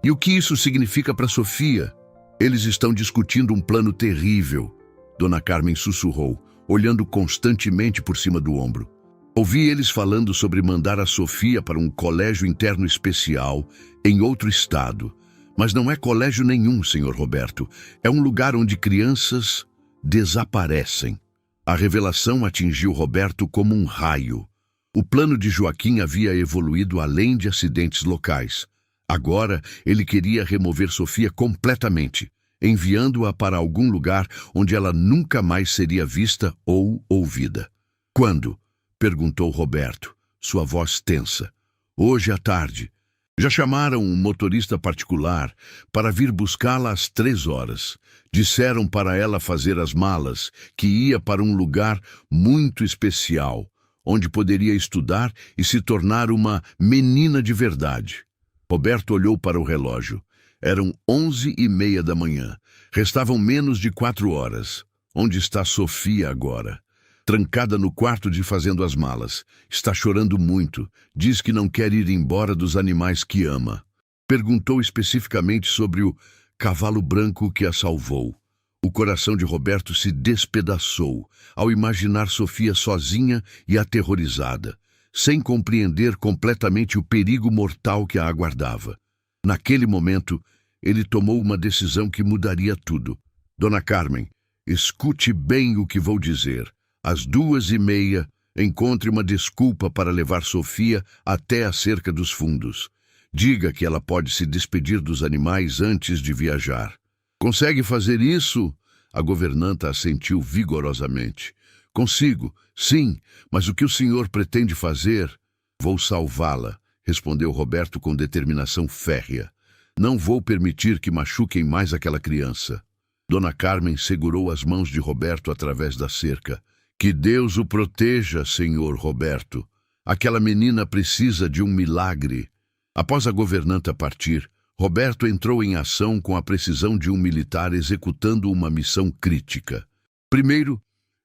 "E o que isso significa para Sofia?" "Eles estão discutindo um plano terrível", Dona Carmen sussurrou, olhando constantemente por cima do ombro. "Ouvi eles falando sobre mandar a Sofia para um colégio interno especial em outro estado. Mas não é colégio nenhum, senhor Roberto. É um lugar onde crianças desaparecem." A revelação atingiu Roberto como um raio. O plano de Joaquim havia evoluído além de acidentes locais. Agora ele queria remover Sofia completamente, enviando-a para algum lugar onde ela nunca mais seria vista ou ouvida. "Quando?" perguntou Roberto, sua voz tensa. "Hoje à tarde. Já chamaram um motorista particular para vir buscá-la às 3 horas. Disseram para ela fazer as malas, que ia para um lugar muito especial, onde poderia estudar e se tornar uma menina de verdade." Roberto olhou para o relógio. Eram 11h30 da manhã. Restavam menos de 4 horas. Onde está Sofia agora? Trancada no quarto de fazendo as malas. Está chorando muito. Diz que não quer ir embora dos animais que ama. Perguntou especificamente sobre o cavalo branco que a salvou. O coração de Roberto se despedaçou ao imaginar Sofia sozinha e aterrorizada, sem compreender completamente o perigo mortal que a aguardava. Naquele momento, ele tomou uma decisão que mudaria tudo. "Dona Carmen, escute bem o que vou dizer. Às 2h30, encontre uma desculpa para levar Sofia até a cerca dos fundos. Diga que ela pode se despedir dos animais antes de viajar." "Consegue fazer isso?" A governanta assentiu vigorosamente. "Consigo, sim, mas o que o senhor pretende fazer?" "Vou salvá-la", respondeu Roberto com determinação férrea. "Não vou permitir que machuquem mais aquela criança." Dona Carmen segurou as mãos de Roberto através da cerca. "Que Deus o proteja, senhor Roberto. Aquela menina precisa de um milagre." Após a governanta partir, Roberto entrou em ação com a precisão de um militar executando uma missão crítica. Primeiro,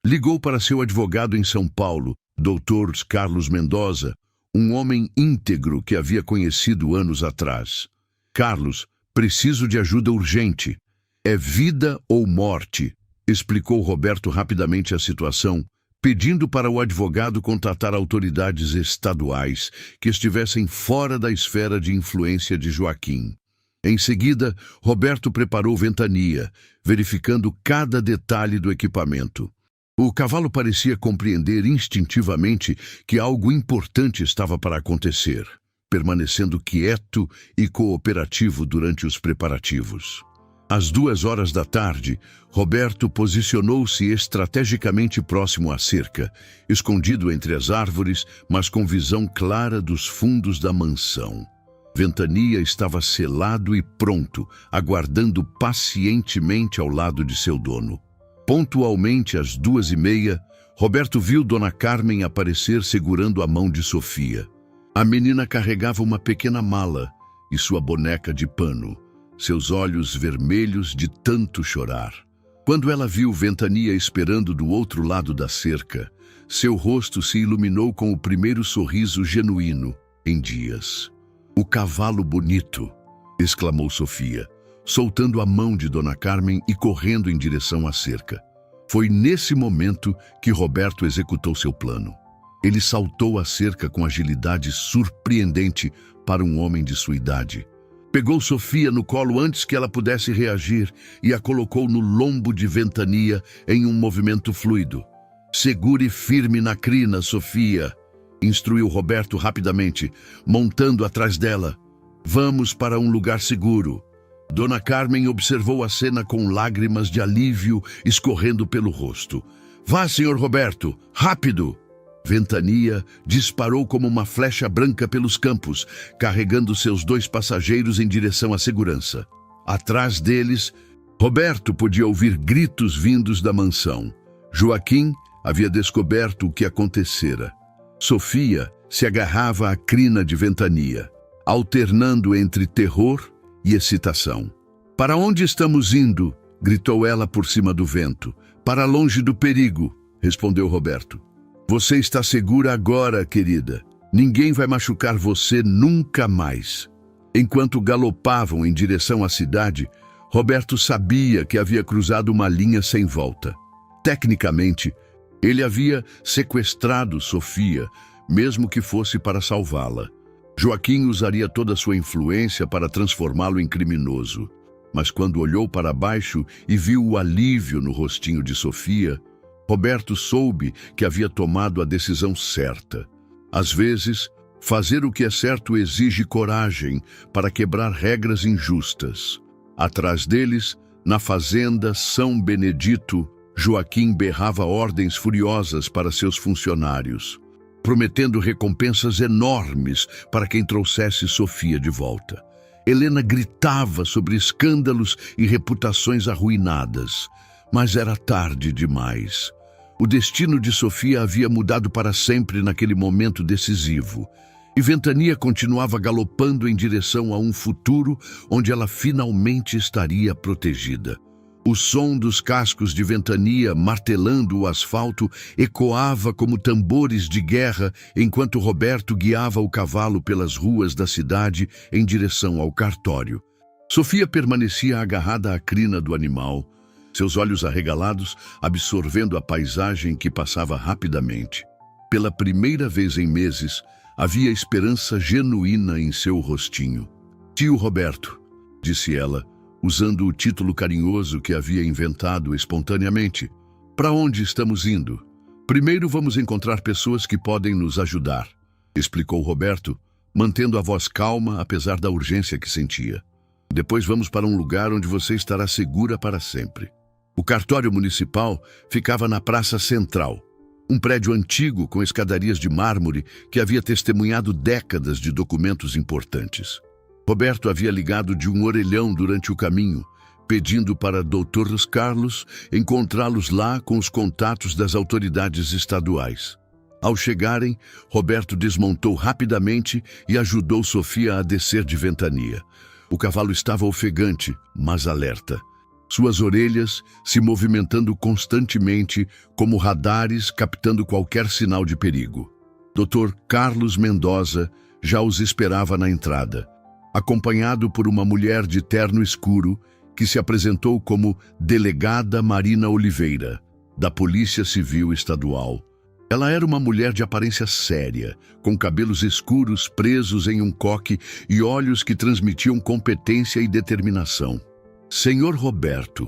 ligou para seu advogado em São Paulo, Dr. Carlos Mendoza, um homem íntegro que havia conhecido anos atrás. Carlos, preciso de ajuda urgente. É vida ou morte, explicou Roberto rapidamente a situação, pedindo para o advogado contatar autoridades estaduais que estivessem fora da esfera de influência de Joaquim. Em seguida, Roberto preparou ventania, verificando cada detalhe do equipamento. O cavalo parecia compreender instintivamente que algo importante estava para acontecer, permanecendo quieto e cooperativo durante os preparativos. Às 2 horas da tarde, Roberto posicionou-se estrategicamente próximo à cerca, escondido entre as árvores, mas com visão clara dos fundos da mansão. Ventania estava selado e pronto, aguardando pacientemente ao lado de seu dono. Pontualmente às 2h30, Roberto viu Dona Carmen aparecer segurando a mão de Sofia. A menina carregava uma pequena mala e sua boneca de pano, seus olhos vermelhos de tanto chorar. Quando ela viu Ventania esperando do outro lado da cerca, seu rosto se iluminou com o primeiro sorriso genuíno em dias. "O cavalo bonito!" exclamou Sofia, soltando a mão de Dona Carmen e correndo em direção à cerca. Foi nesse momento que Roberto executou seu plano. Ele saltou a cerca com agilidade surpreendente para um homem de sua idade. Pegou Sofia no colo antes que ela pudesse reagir e a colocou no lombo de Ventania em um movimento fluido. "Segure firme na crina, Sofia", instruiu Roberto rapidamente, montando atrás dela. "Vamos para um lugar seguro." Dona Carmen observou a cena com lágrimas de alívio escorrendo pelo rosto. "Vá, senhor Roberto, rápido!" Ventania disparou como uma flecha branca pelos campos, carregando seus 2 passageiros em direção à segurança. Atrás deles, Roberto podia ouvir gritos vindos da mansão. Joaquim havia descoberto o que acontecera. Sofia se agarrava à crina de Ventania, alternando entre terror e excitação. "Para onde estamos indo?" gritou ela por cima do vento. "Para longe do perigo", respondeu Roberto. "Você está segura agora, querida. Ninguém vai machucar você nunca mais." Enquanto galopavam em direção à cidade, Roberto sabia que havia cruzado uma linha sem volta. Tecnicamente, ele havia sequestrado Sofia, mesmo que fosse para salvá-la. Joaquim usaria toda a sua influência para transformá-lo em criminoso. Mas quando olhou para baixo e viu o alívio no rostinho de Sofia, Roberto soube que havia tomado a decisão certa. Às vezes, fazer o que é certo exige coragem para quebrar regras injustas. Atrás deles, na fazenda São Benedito, Joaquim berrava ordens furiosas para seus funcionários, prometendo recompensas enormes para quem trouxesse Sofia de volta. Helena gritava sobre escândalos e reputações arruinadas, mas era tarde demais. O destino de Sofia havia mudado para sempre naquele momento decisivo, e Ventania continuava galopando em direção a um futuro onde ela finalmente estaria protegida. O som dos cascos de Ventania martelando o asfalto ecoava como tambores de guerra enquanto Roberto guiava o cavalo pelas ruas da cidade em direção ao cartório. Sofia permanecia agarrada à crina do animal, seus olhos arregalados absorvendo a paisagem que passava rapidamente. Pela primeira vez em meses, havia esperança genuína em seu rostinho. "Tio Roberto", disse ela, usando o título carinhoso que havia inventado espontaneamente. "Para onde estamos indo?" "Primeiro vamos encontrar pessoas que podem nos ajudar", explicou Roberto, mantendo a voz calma apesar da urgência que sentia. "Depois vamos para um lugar onde você estará segura para sempre." O cartório municipal ficava na Praça Central, um prédio antigo com escadarias de mármore que havia testemunhado décadas de documentos importantes. Roberto havia ligado de um orelhão durante o caminho, pedindo para Dr. Carlos encontrá-los lá com os contatos das autoridades estaduais. Ao chegarem, Roberto desmontou rapidamente e ajudou Sofia a descer de Ventania. O cavalo estava ofegante, mas alerta. Suas orelhas se movimentando constantemente como radares captando qualquer sinal de perigo. Dr. Carlos Mendoza já os esperava na entrada, acompanhado por uma mulher de terno escuro que se apresentou como Delegada Marina Oliveira, da Polícia Civil Estadual. Ela era uma mulher de aparência séria, com cabelos escuros presos em um coque e olhos que transmitiam competência e determinação. Senhor Roberto,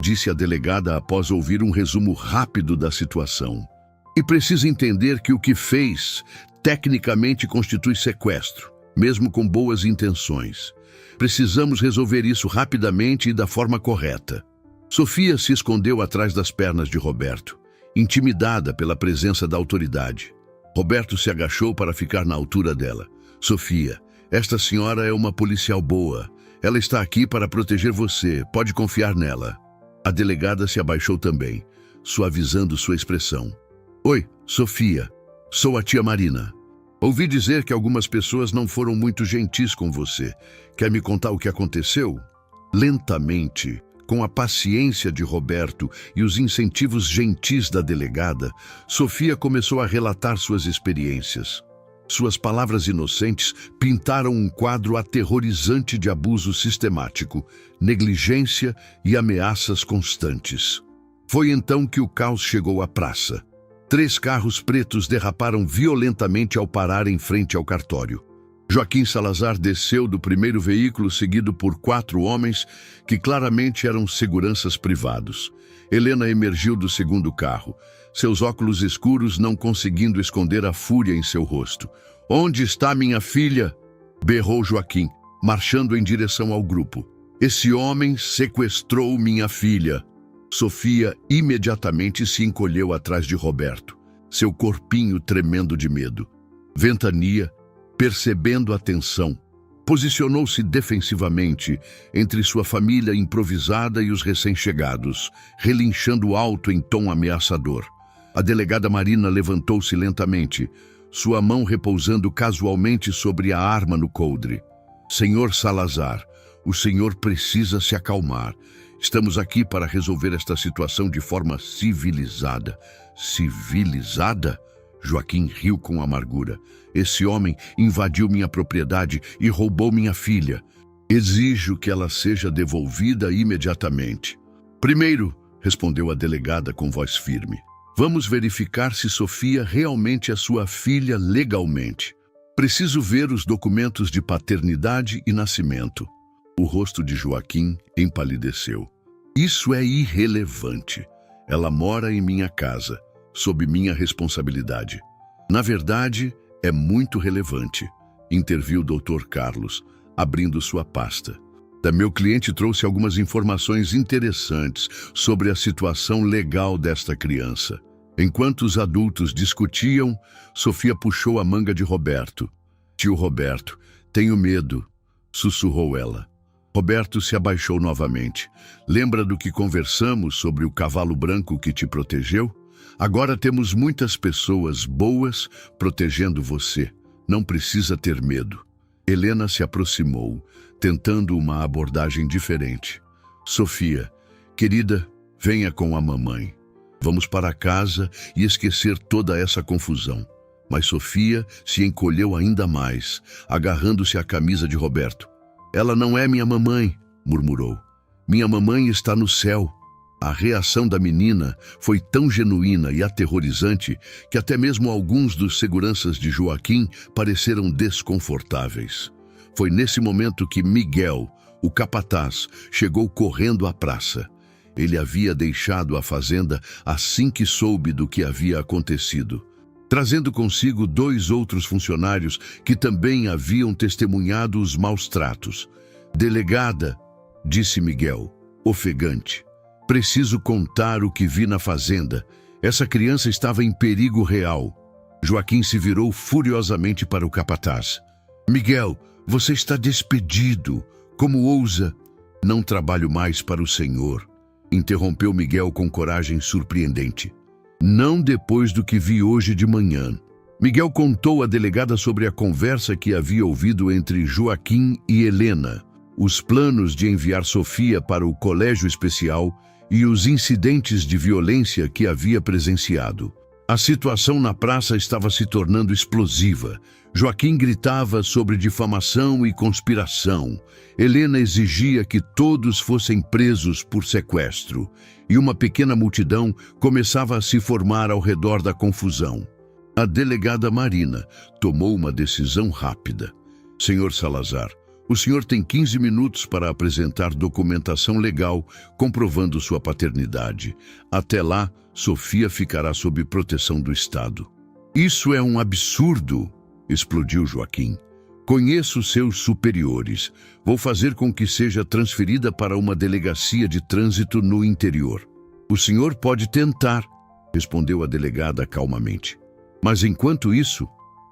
disse a delegada após ouvir um resumo rápido da situação. E precisa entender que o que fez tecnicamente constitui sequestro, mesmo com boas intenções. Precisamos resolver isso rapidamente e da forma correta. Sofia se escondeu atrás das pernas de Roberto, intimidada pela presença da autoridade. Roberto se agachou para ficar na altura dela. Sofia, esta senhora é uma policial boa. Ela está aqui para proteger você. Pode confiar nela. A delegada se abaixou também, suavizando sua expressão. Oi, Sofia. Sou a tia Marina. Ouvi dizer que algumas pessoas não foram muito gentis com você. Quer me contar o que aconteceu? Lentamente, com a paciência de Roberto e os incentivos gentis da delegada, Sofia começou a relatar suas experiências. Suas palavras inocentes pintaram um quadro aterrorizante de abuso sistemático, negligência e ameaças constantes. Foi então que o caos chegou à praça. 3 carros pretos derraparam violentamente ao parar em frente ao cartório. Joaquim Salazar desceu do primeiro veículo seguido por 4 homens que claramente eram seguranças privados. Helena emergiu do segundo carro, seus óculos escuros não conseguindo esconder a fúria em seu rosto. Onde está minha filha? Berrou Joaquim, marchando em direção ao grupo. Esse homem sequestrou minha filha. Sofia imediatamente se encolheu atrás de Roberto, seu corpinho tremendo de medo. Ventania, percebendo a tensão, posicionou-se defensivamente entre sua família improvisada e os recém-chegados, relinchando alto em tom ameaçador. A delegada Marina levantou-se lentamente, sua mão repousando casualmente sobre a arma no coldre. Senhor Salazar, o senhor precisa se acalmar. Estamos aqui para resolver esta situação de forma civilizada. Civilizada? Joaquim riu com amargura. Esse homem invadiu minha propriedade e roubou minha filha. Exijo que ela seja devolvida imediatamente. Primeiro, respondeu a delegada com voz firme, vamos verificar se Sofia realmente é sua filha legalmente. Preciso ver os documentos de paternidade e nascimento. O rosto de Joaquim empalideceu. Isso é irrelevante. Ela mora em minha casa, sob minha responsabilidade. Na verdade, é muito relevante, interviu o Dr. Carlos, abrindo sua pasta. Meu cliente trouxe algumas informações interessantes sobre a situação legal desta criança. Enquanto os adultos discutiam, Sofia puxou a manga de Roberto. Tio Roberto, tenho medo, sussurrou ela. Roberto se abaixou novamente. Lembra do que conversamos sobre o cavalo branco que te protegeu? Agora temos muitas pessoas boas protegendo você. Não precisa ter medo. Helena se aproximou, tentando uma abordagem diferente. Sofia, querida, venha com a mamãe. Vamos para casa e esquecer toda essa confusão. Mas Sofia se encolheu ainda mais, agarrando-se à camisa de Roberto. Ela não é minha mamãe, murmurou. Minha mamãe está no céu. A reação da menina foi tão genuína e aterrorizante que até mesmo alguns dos seguranças de Joaquim pareceram desconfortáveis. Foi nesse momento que Miguel, o capataz, chegou correndo à praça. Ele havia deixado a fazenda assim que soube do que havia acontecido, trazendo consigo 2 outros funcionários que também haviam testemunhado os maus tratos. Delegada, disse Miguel, ofegante, preciso contar o que vi na fazenda. Essa criança estava em perigo real. Joaquim se virou furiosamente para o capataz. Miguel, você está despedido. Como ousa? Não trabalho mais para o senhor, interrompeu Miguel com coragem surpreendente. Não depois do que vi hoje de manhã. Miguel contou à delegada sobre a conversa que havia ouvido entre Joaquim e Helena. os planos de enviar Sofia para o colégio especial e os incidentes de violência que havia presenciado. A situação na praça estava se tornando explosiva. Joaquim gritava sobre difamação e conspiração. Helena exigia que todos fossem presos por sequestro. E uma pequena multidão começava a se formar ao redor da confusão. A delegada Marina tomou uma decisão rápida. Senhor Salazar, o senhor tem 15 minutos para apresentar documentação legal comprovando sua paternidade. Até lá, Sofia ficará sob proteção do Estado. Isso é um absurdo, explodiu Joaquim. Conheço seus superiores. Vou fazer com que seja transferida para uma delegacia de trânsito no interior. O senhor pode tentar, respondeu a delegada calmamente. Mas enquanto isso,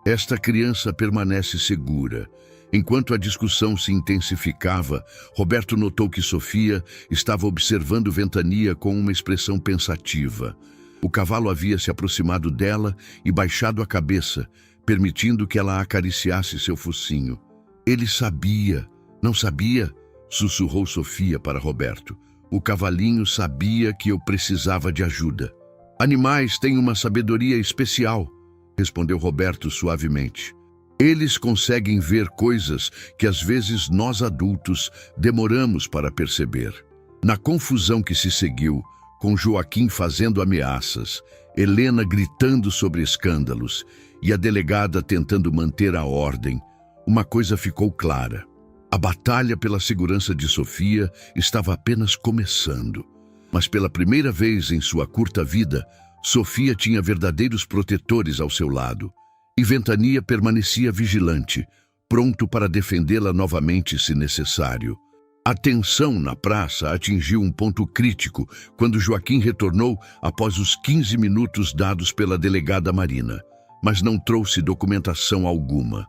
esta criança permanece segura. Enquanto a discussão se intensificava, Roberto notou que Sofia estava observando Ventania com uma expressão pensativa. O cavalo havia se aproximado dela e baixado a cabeça, permitindo que ela acariciasse seu focinho. Ele sabia, não sabia? Sussurrou Sofia para Roberto. O cavalinho sabia que eu precisava de ajuda. Animais têm uma sabedoria especial, respondeu Roberto suavemente. Eles conseguem ver coisas que às vezes nós adultos demoramos para perceber. Na confusão que se seguiu, com Joaquim fazendo ameaças, Helena gritando sobre escândalos e a delegada tentando manter a ordem, uma coisa ficou clara. A batalha pela segurança de Sofia estava apenas começando. Mas pela primeira vez em sua curta vida, Sofia tinha verdadeiros protetores ao seu lado. E Ventania permanecia vigilante, pronto para defendê-la novamente se necessário. A tensão na praça atingiu um ponto crítico quando Joaquim retornou após os 15 minutos dados pela delegada Marina, mas não trouxe documentação alguma.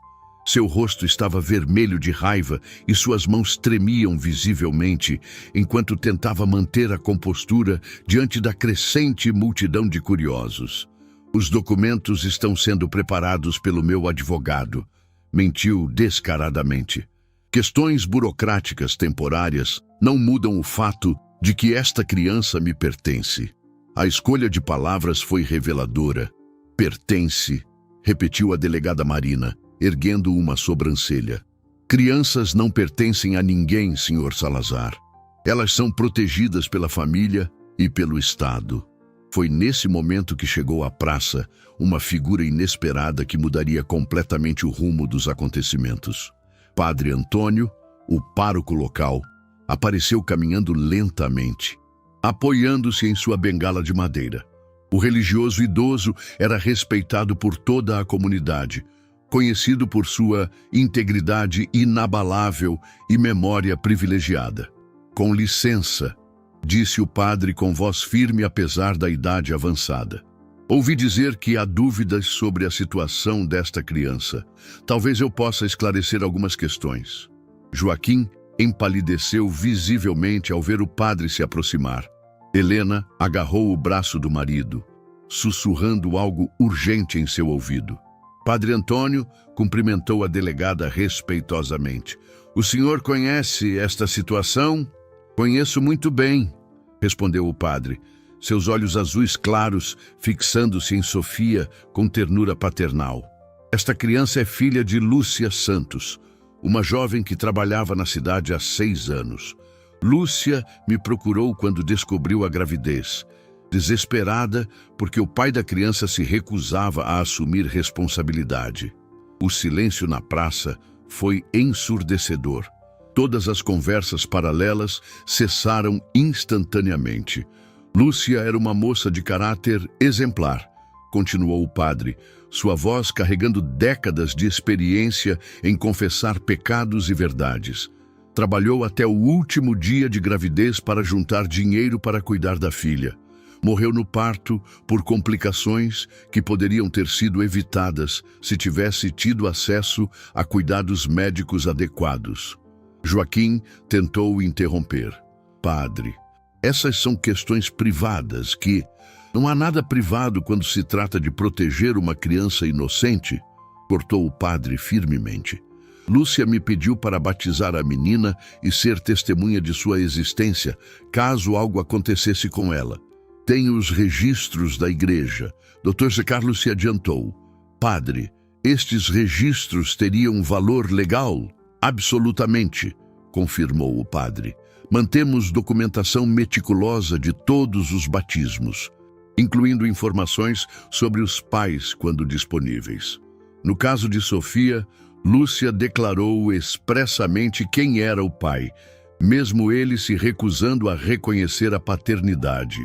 Seu rosto estava vermelho de raiva e suas mãos tremiam visivelmente enquanto tentava manter a compostura diante da crescente multidão de curiosos. Os documentos estão sendo preparados pelo meu advogado, mentiu descaradamente. Questões burocráticas temporárias não mudam o fato de que esta criança me pertence. A escolha de palavras foi reveladora. Pertence, repetiu a delegada Marina, erguendo uma sobrancelha. Crianças não pertencem a ninguém, Sr. Salazar. Elas são protegidas pela família e pelo Estado. Foi nesse momento que chegou à praça uma figura inesperada que mudaria completamente o rumo dos acontecimentos. Padre Antônio, o pároco local, apareceu caminhando lentamente, apoiando-se em sua bengala de madeira. O religioso idoso era respeitado por toda a comunidade, conhecido por sua integridade inabalável e memória privilegiada. Com licença, disse o padre com voz firme apesar da idade avançada. Ouvi dizer que há dúvidas sobre a situação desta criança. Talvez eu possa esclarecer algumas questões. Joaquim empalideceu visivelmente ao ver o padre se aproximar. Helena agarrou o braço do marido, sussurrando algo urgente em seu ouvido. Padre Antônio cumprimentou a delegada respeitosamente. O senhor conhece esta situação? Conheço muito bem, respondeu o padre, seus olhos azuis claros fixando-se em Sofia com ternura paternal. Esta criança é filha de Lúcia Santos, uma jovem que trabalhava na cidade há 6 anos. Lúcia me procurou quando descobriu a gravidez, desesperada porque o pai da criança se recusava a assumir responsabilidade. O silêncio na praça foi ensurdecedor. Todas as conversas paralelas cessaram instantaneamente. Lúcia era uma moça de caráter exemplar, continuou o padre, sua voz carregando décadas de experiência em confessar pecados e verdades. Trabalhou até o último dia de gravidez para juntar dinheiro para cuidar da filha. Morreu no parto por complicações que poderiam ter sido evitadas se tivesse tido acesso a cuidados médicos adequados. Joaquim tentou interromper. Padre, essas são questões privadas que... Não há nada privado quando se trata de proteger uma criança inocente, cortou o padre firmemente. Lúcia me pediu para batizar a menina e ser testemunha de sua existência, caso algo acontecesse com ela. Tenho os registros da igreja. Dr. Zé Carlos se adiantou. Padre, estes registros teriam valor legal? Absolutamente, confirmou o padre. Mantemos documentação meticulosa de todos os batismos, incluindo informações sobre os pais quando disponíveis. No caso de Sofia, Lúcia declarou expressamente quem era o pai, mesmo ele se recusando a reconhecer a paternidade.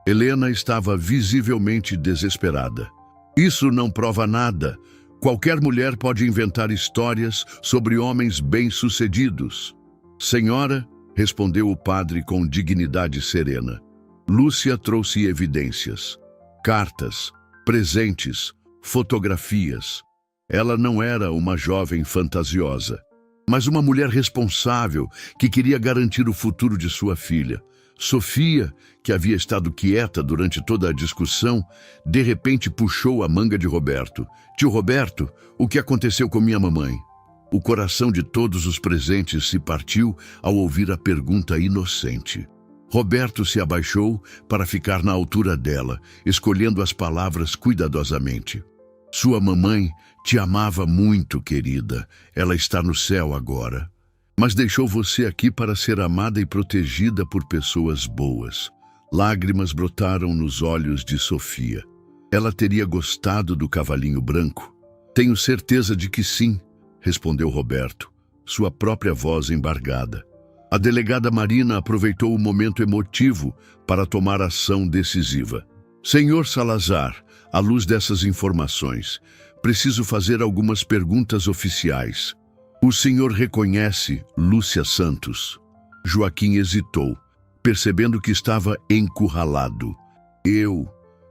Helena estava visivelmente desesperada. Isso não prova nada. Qualquer mulher pode inventar histórias sobre homens bem-sucedidos. Senhora, respondeu o padre com dignidade serena. Lúcia trouxe evidências, cartas, presentes, fotografias. Ela não era uma jovem fantasiosa, mas uma mulher responsável que queria garantir o futuro de sua filha. Sofia, que havia estado quieta durante toda a discussão, de repente puxou a manga de Roberto. Tio Roberto, o que aconteceu com minha mamãe? O coração de todos os presentes se partiu ao ouvir a pergunta inocente. Roberto se abaixou para ficar na altura dela, escolhendo as palavras cuidadosamente. Sua mamãe te amava muito, querida. Ela está no céu agora. Mas deixou você aqui para ser amada e protegida por pessoas boas. Lágrimas brotaram nos olhos de Sofia. Ela teria gostado do cavalinho branco? Tenho certeza de que sim, respondeu Roberto, sua própria voz embargada. A delegada Marina aproveitou o momento emotivo para tomar ação decisiva. Senhor Salazar, à luz dessas informações, preciso fazer algumas perguntas oficiais. O senhor reconhece Lúcia Santos? Joaquim hesitou, percebendo que estava encurralado. Eu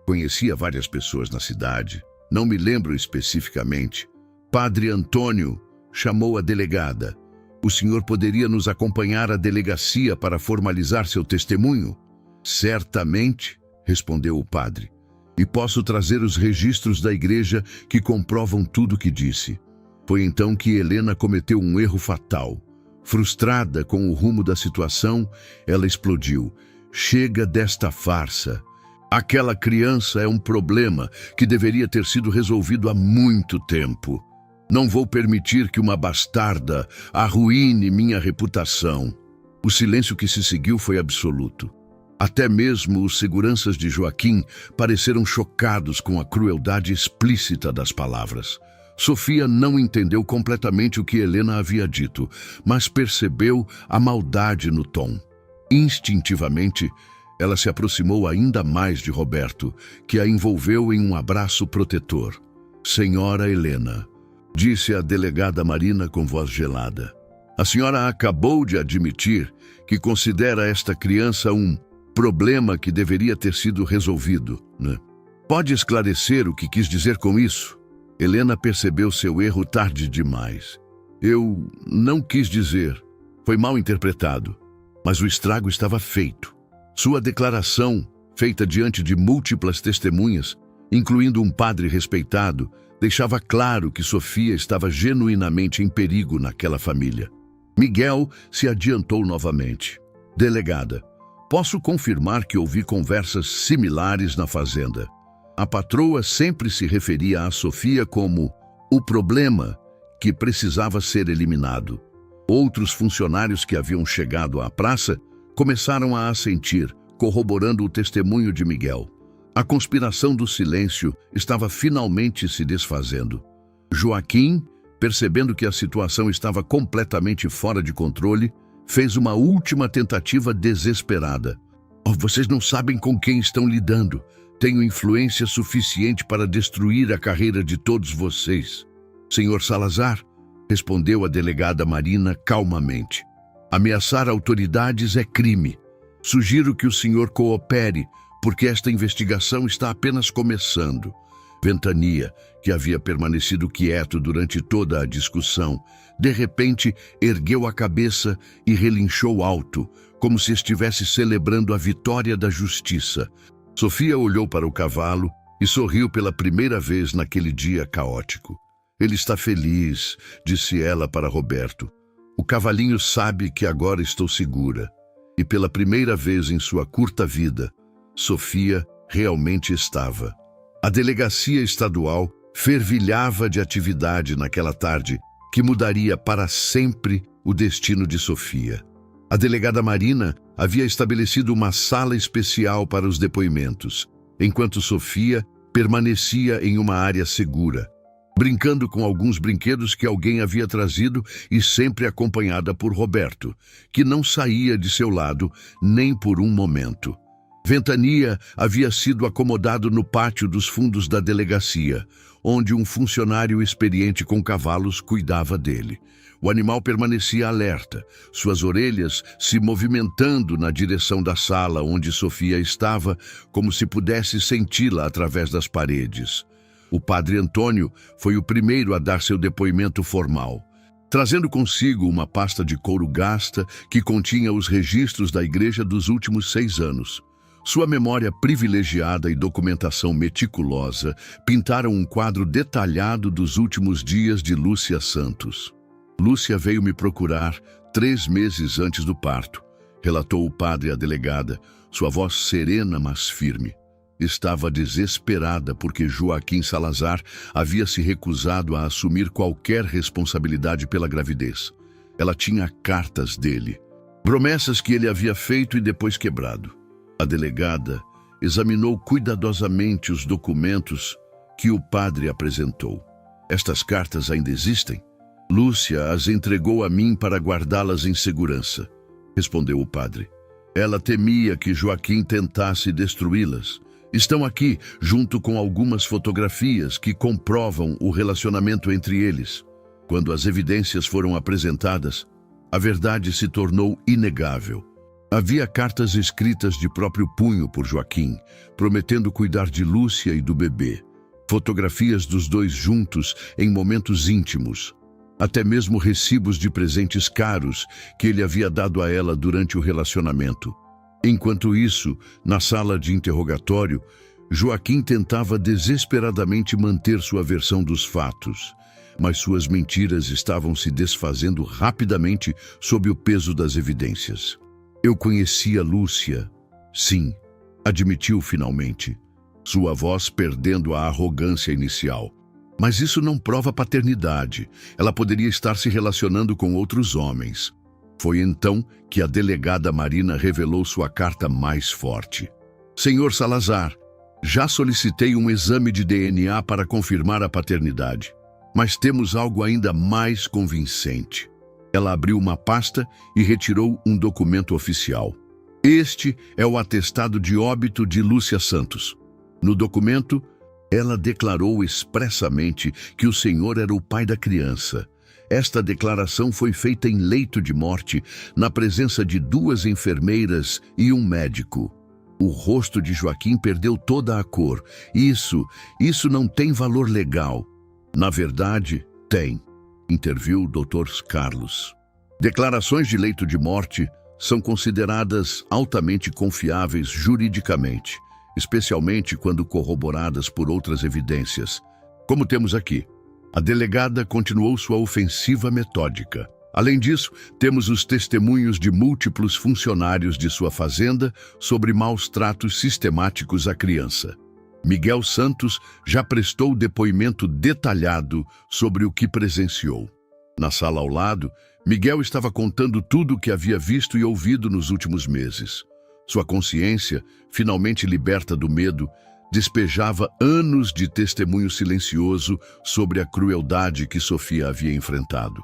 conhecia várias pessoas na cidade, não me lembro especificamente. Padre Antônio chamou a delegada. O senhor poderia nos acompanhar à delegacia para formalizar seu testemunho? Certamente, respondeu o padre. E posso trazer os registros da igreja que comprovam tudo o que disse. Foi então que Helena cometeu um erro fatal. Frustrada com o rumo da situação, ela explodiu. Chega desta farsa. Aquela criança é um problema que deveria ter sido resolvido há muito tempo. Não vou permitir que uma bastarda arruine minha reputação. O silêncio que se seguiu foi absoluto. Até mesmo os seguranças de Joaquim pareceram chocados com a crueldade explícita das palavras. Sofia não entendeu completamente o que Helena havia dito, mas percebeu a maldade no tom. Instintivamente, ela se aproximou ainda mais de Roberto, que a envolveu em um abraço protetor. Senhora Helena, disse a delegada Marina com voz gelada, a senhora acabou de admitir que considera esta criança um problema que deveria ter sido resolvido, né? Pode esclarecer o que quis dizer com isso? Helena percebeu seu erro tarde demais. Eu não quis dizer. Foi mal interpretado. Mas o estrago estava feito. Sua declaração, feita diante de múltiplas testemunhas, incluindo um padre respeitado, deixava claro que Sofia estava genuinamente em perigo naquela família. Miguel se adiantou novamente. Delegada, posso confirmar que ouvi conversas similares na fazenda. A patroa sempre se referia a Sofia como o problema que precisava ser eliminado. Outros funcionários que haviam chegado à praça começaram a assentir, corroborando o testemunho de Miguel. A conspiração do silêncio estava finalmente se desfazendo. Joaquim, percebendo que a situação estava completamente fora de controle, fez uma última tentativa desesperada. Oh, vocês não sabem com quem estão lidando. Tenho influência suficiente para destruir a carreira de todos vocês. Senhor Salazar, respondeu a delegada Marina calmamente. Ameaçar autoridades é crime. Sugiro que o senhor coopere, porque esta investigação está apenas começando. Ventania, que havia permanecido quieto durante toda a discussão, de repente ergueu a cabeça e relinchou alto, como se estivesse celebrando a vitória da justiça. Sofia olhou para o cavalo e sorriu pela primeira vez naquele dia caótico. Ele está feliz, disse ela para Roberto. O cavalinho sabe que agora estou segura. E pela primeira vez em sua curta vida, Sofia realmente estava. A delegacia estadual fervilhava de atividade naquela tarde que mudaria para sempre o destino de Sofia. A delegada Marina havia estabelecido uma sala especial para os depoimentos, enquanto Sofia permanecia em uma área segura, brincando com alguns brinquedos que alguém havia trazido e sempre acompanhada por Roberto, que não saía de seu lado nem por um momento. Ventania havia sido acomodado no pátio dos fundos da delegacia, onde um funcionário experiente com cavalos cuidava dele. O animal permanecia alerta, suas orelhas se movimentando na direção da sala onde Sofia estava, como se pudesse senti-la através das paredes. O padre Antônio foi o primeiro a dar seu depoimento formal, trazendo consigo uma pasta de couro gasta que continha os registros da igreja dos últimos 6 anos. Sua memória privilegiada e documentação meticulosa pintaram um quadro detalhado dos últimos dias de Lúcia Santos. Lúcia veio me procurar 3 meses antes do parto, relatou o padre à delegada, sua voz serena mas firme. Estava desesperada porque Joaquim Salazar havia se recusado a assumir qualquer responsabilidade pela gravidez. Ela tinha cartas dele, promessas que ele havia feito e depois quebrado. A delegada examinou cuidadosamente os documentos que o padre apresentou. Estas cartas ainda existem? Lúcia as entregou a mim para guardá-las em segurança, respondeu o padre. Ela temia que Joaquim tentasse destruí-las. Estão aqui, junto com algumas fotografias que comprovam o relacionamento entre eles. Quando as evidências foram apresentadas, a verdade se tornou inegável. Havia cartas escritas de próprio punho por Joaquim, prometendo cuidar de Lúcia e do bebê. Fotografias dos dois juntos em momentos íntimos. Até mesmo recibos de presentes caros que ele havia dado a ela durante o relacionamento. Enquanto isso, na sala de interrogatório, Joaquim tentava desesperadamente manter sua versão dos fatos, mas suas mentiras estavam se desfazendo rapidamente sob o peso das evidências. Eu conhecia Lúcia, sim, admitiu finalmente, sua voz perdendo a arrogância inicial. Mas isso não prova paternidade. Ela poderia estar se relacionando com outros homens. Foi então que a delegada Marina revelou sua carta mais forte. Senhor Salazar, já solicitei um exame de DNA para confirmar a paternidade, mas temos algo ainda mais convincente. Ela abriu uma pasta e retirou um documento oficial. Este é o atestado de óbito de Lúcia Santos. No documento, ela declarou expressamente que o senhor era o pai da criança. Esta declaração foi feita em leito de morte, na presença de 2 enfermeiras e um médico. O rosto de Joaquim perdeu toda a cor. Isso não tem valor legal. Na verdade, tem, interviu o Dr. Carlos. Declarações de leito de morte são consideradas altamente confiáveis juridicamente, especialmente quando corroboradas por outras evidências, como temos aqui. A delegada continuou sua ofensiva metódica. Além disso, temos os testemunhos de múltiplos funcionários de sua fazenda sobre maus tratos sistemáticos à criança. Miguel Santos já prestou depoimento detalhado sobre o que presenciou. Na sala ao lado, Miguel estava contando tudo o que havia visto e ouvido nos últimos meses. Sua consciência, finalmente liberta do medo, despejava anos de testemunho silencioso sobre a crueldade que Sofia havia enfrentado.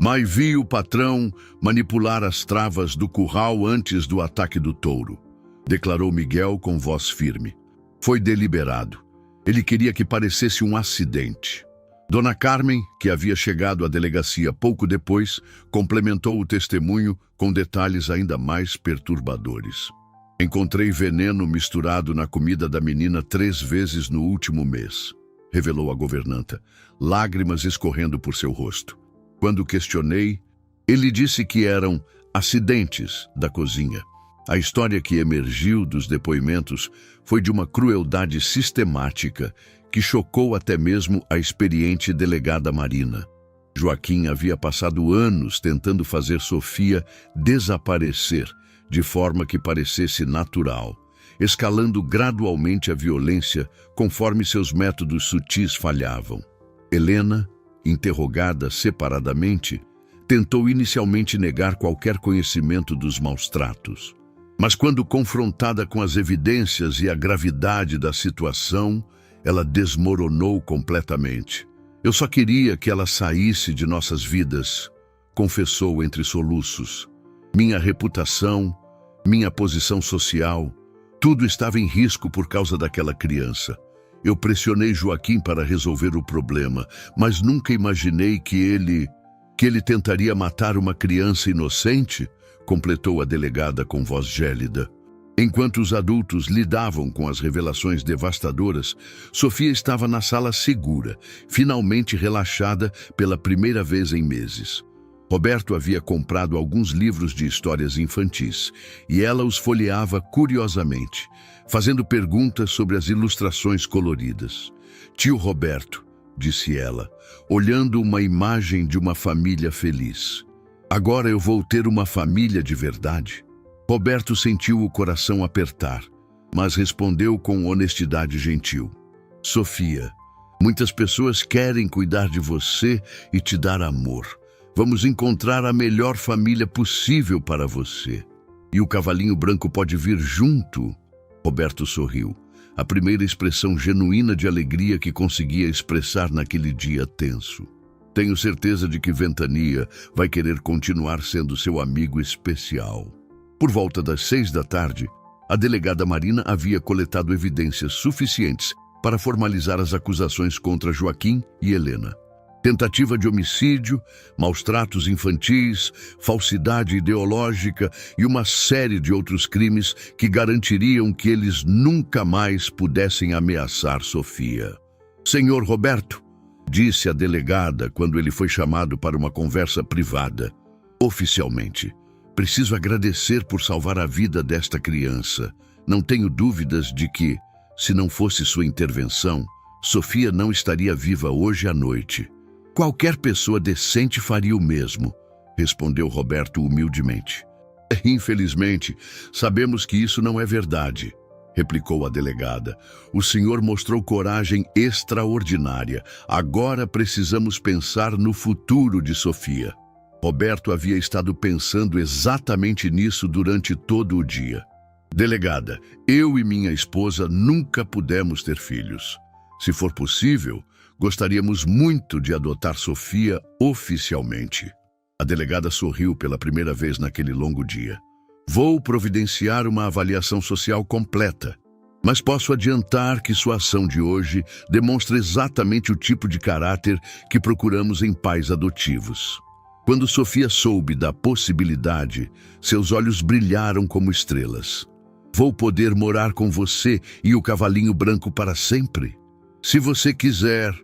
Mas vi o patrão manipular as travas do curral antes do ataque do touro, declarou Miguel com voz firme. Foi deliberado. Ele queria que parecesse um acidente. Dona Carmen, que havia chegado à delegacia pouco depois, complementou o testemunho com detalhes ainda mais perturbadores. Encontrei veneno misturado na comida da menina 3 vezes no último mês, revelou a governanta, lágrimas escorrendo por seu rosto. Quando questionei, ele disse que eram acidentes da cozinha. A história que emergiu dos depoimentos foi de uma crueldade sistemática que chocou até mesmo a experiente delegada Marina. Joaquim havia passado anos tentando fazer Sofia desaparecer de forma que parecesse natural, escalando gradualmente a violência conforme seus métodos sutis falhavam. Helena, interrogada separadamente, tentou inicialmente negar qualquer conhecimento dos maus-tratos. Mas quando confrontada com as evidências e a gravidade da situação, ela desmoronou completamente. Eu só queria que ela saísse de nossas vidas, confessou entre soluços. Minha reputação, minha posição social, tudo estava em risco por causa daquela criança. Eu pressionei Joaquim para resolver o problema, mas nunca imaginei que ele tentaria matar uma criança inocente, completou a delegada com voz gélida. Enquanto os adultos lidavam com as revelações devastadoras, Sofia estava na sala segura, finalmente relaxada pela primeira vez em meses. Roberto havia comprado alguns livros de histórias infantis e ela os folheava curiosamente, fazendo perguntas sobre as ilustrações coloridas. Tio Roberto, disse ela, olhando uma imagem de uma família feliz. Agora eu vou ter uma família de verdade? Roberto sentiu o coração apertar, mas respondeu com honestidade gentil. Sofia, muitas pessoas querem cuidar de você e te dar amor. Vamos encontrar a melhor família possível para você. E o cavalinho branco pode vir junto? Roberto sorriu, a primeira expressão genuína de alegria que conseguia expressar naquele dia tenso. Tenho certeza de que Ventania vai querer continuar sendo seu amigo especial. Por volta das 6 da tarde, a delegada Marina havia coletado evidências suficientes para formalizar as acusações contra Joaquim e Helena. Tentativa de homicídio, maus-tratos infantis, falsidade ideológica e uma série de outros crimes que garantiriam que eles nunca mais pudessem ameaçar Sofia. Senhor Roberto, disse a delegada quando ele foi chamado para uma conversa privada. Oficialmente, preciso agradecer por salvar a vida desta criança. Não tenho dúvidas de que, se não fosse sua intervenção, Sofia não estaria viva hoje à noite. Qualquer pessoa decente faria o mesmo, respondeu Roberto humildemente. Infelizmente, sabemos que isso não é verdade, replicou a delegada. O senhor mostrou coragem extraordinária. Agora precisamos pensar no futuro de Sofia. Roberto havia estado pensando exatamente nisso durante todo o dia. Delegada, eu e minha esposa nunca pudemos ter filhos. Se for possível, gostaríamos muito de adotar Sofia oficialmente. A delegada sorriu pela primeira vez naquele longo dia. Vou providenciar uma avaliação social completa, mas posso adiantar que sua ação de hoje demonstra exatamente o tipo de caráter que procuramos em pais adotivos. Quando Sofia soube da possibilidade, seus olhos brilharam como estrelas. Vou poder morar com você e o cavalinho branco para sempre? Se você quiser,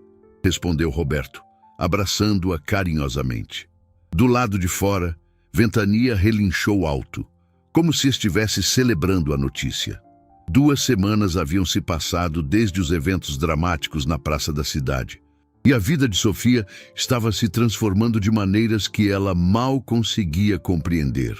respondeu Roberto, abraçando-a carinhosamente. Do lado de fora, Ventania relinchou alto, como se estivesse celebrando a notícia. 2 semanas haviam se passado desde os eventos dramáticos na praça da cidade, e a vida de Sofia estava se transformando de maneiras que ela mal conseguia compreender.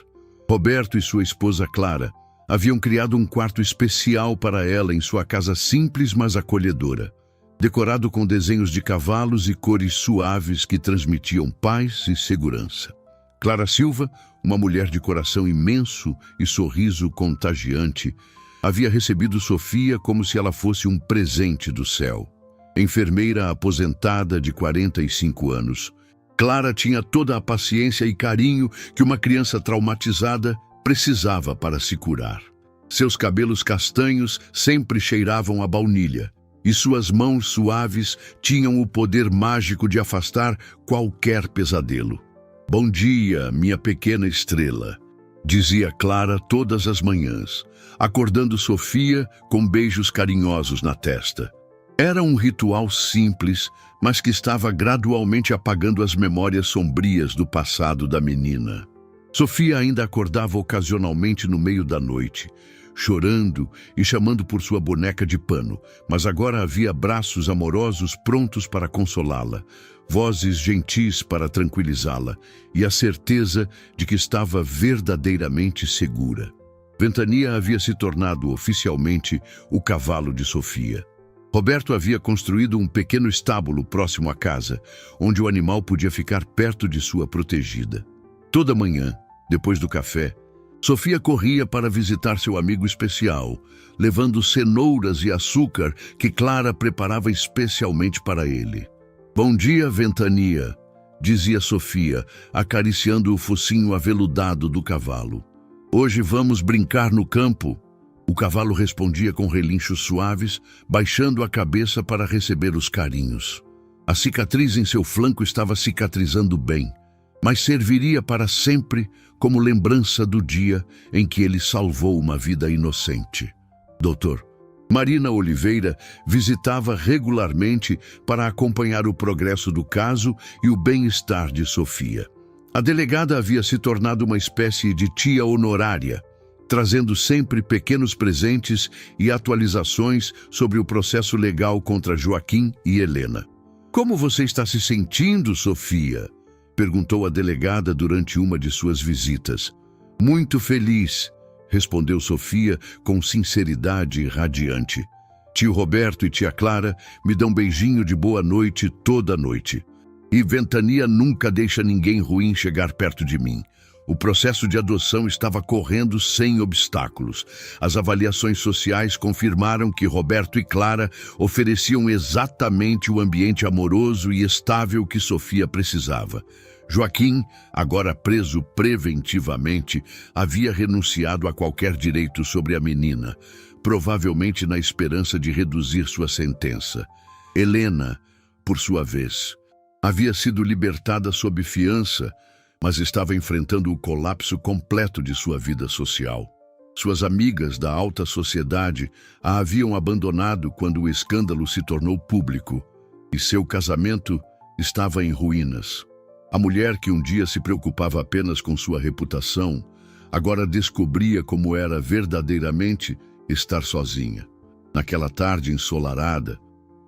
Roberto e sua esposa Clara haviam criado um quarto especial para ela em sua casa simples, mas acolhedora, decorado com desenhos de cavalos e cores suaves que transmitiam paz e segurança. Clara Silva, uma mulher de coração imenso e sorriso contagiante, havia recebido Sofia como se ela fosse um presente do céu. Enfermeira aposentada de 45 anos, Clara tinha toda a paciência e carinho que uma criança traumatizada precisava para se curar. Seus cabelos castanhos sempre cheiravam a baunilha, e suas mãos suaves tinham o poder mágico de afastar qualquer pesadelo. Bom dia, minha pequena estrela, dizia Clara todas as manhãs, acordando Sofia com beijos carinhosos na testa. Era um ritual simples, mas que estava gradualmente apagando as memórias sombrias do passado da menina. Sofia ainda acordava ocasionalmente no meio da noite, chorando e chamando por sua boneca de pano, mas agora havia braços amorosos prontos para consolá-la, vozes gentis para tranquilizá-la e a certeza de que estava verdadeiramente segura. Ventania havia se tornado oficialmente o cavalo de Sofia. Roberto havia construído um pequeno estábulo próximo à casa, onde o animal podia ficar perto de sua protegida. Toda manhã, depois do café, Sofia corria para visitar seu amigo especial, levando cenouras e açúcar que Clara preparava especialmente para ele. "Bom dia, Ventania", dizia Sofia, acariciando o focinho aveludado do cavalo. "Hoje vamos brincar no campo?" O cavalo respondia com relinchos suaves, baixando a cabeça para receber os carinhos. A cicatriz em seu flanco estava cicatrizando bem, mas serviria para sempre como lembrança do dia em que ele salvou uma vida inocente. Doutor Marina Oliveira visitava regularmente para acompanhar o progresso do caso e o bem-estar de Sofia. A delegada havia se tornado uma espécie de tia honorária, trazendo sempre pequenos presentes e atualizações sobre o processo legal contra Joaquim e Helena. "Como você está se sentindo, Sofia?" perguntou a delegada durante uma de suas visitas. "Muito feliz", respondeu Sofia com sinceridade radiante. "Tio Roberto e tia Clara me dão beijinho de boa noite toda noite. E Ventania nunca deixa ninguém ruim chegar perto de mim. O processo de adoção estava correndo sem obstáculos. As avaliações sociais confirmaram que Roberto e Clara ofereciam exatamente o ambiente amoroso e estável que Sofia precisava. Joaquim, agora preso preventivamente, havia renunciado a qualquer direito sobre a menina, provavelmente na esperança de reduzir sua sentença. Helena, por sua vez, havia sido libertada sob fiança, mas estava enfrentando o colapso completo de sua vida social. Suas amigas da alta sociedade a haviam abandonado quando o escândalo se tornou público, e seu casamento estava em ruínas. A mulher que um dia se preocupava apenas com sua reputação, agora descobria como era verdadeiramente estar sozinha. Naquela tarde ensolarada,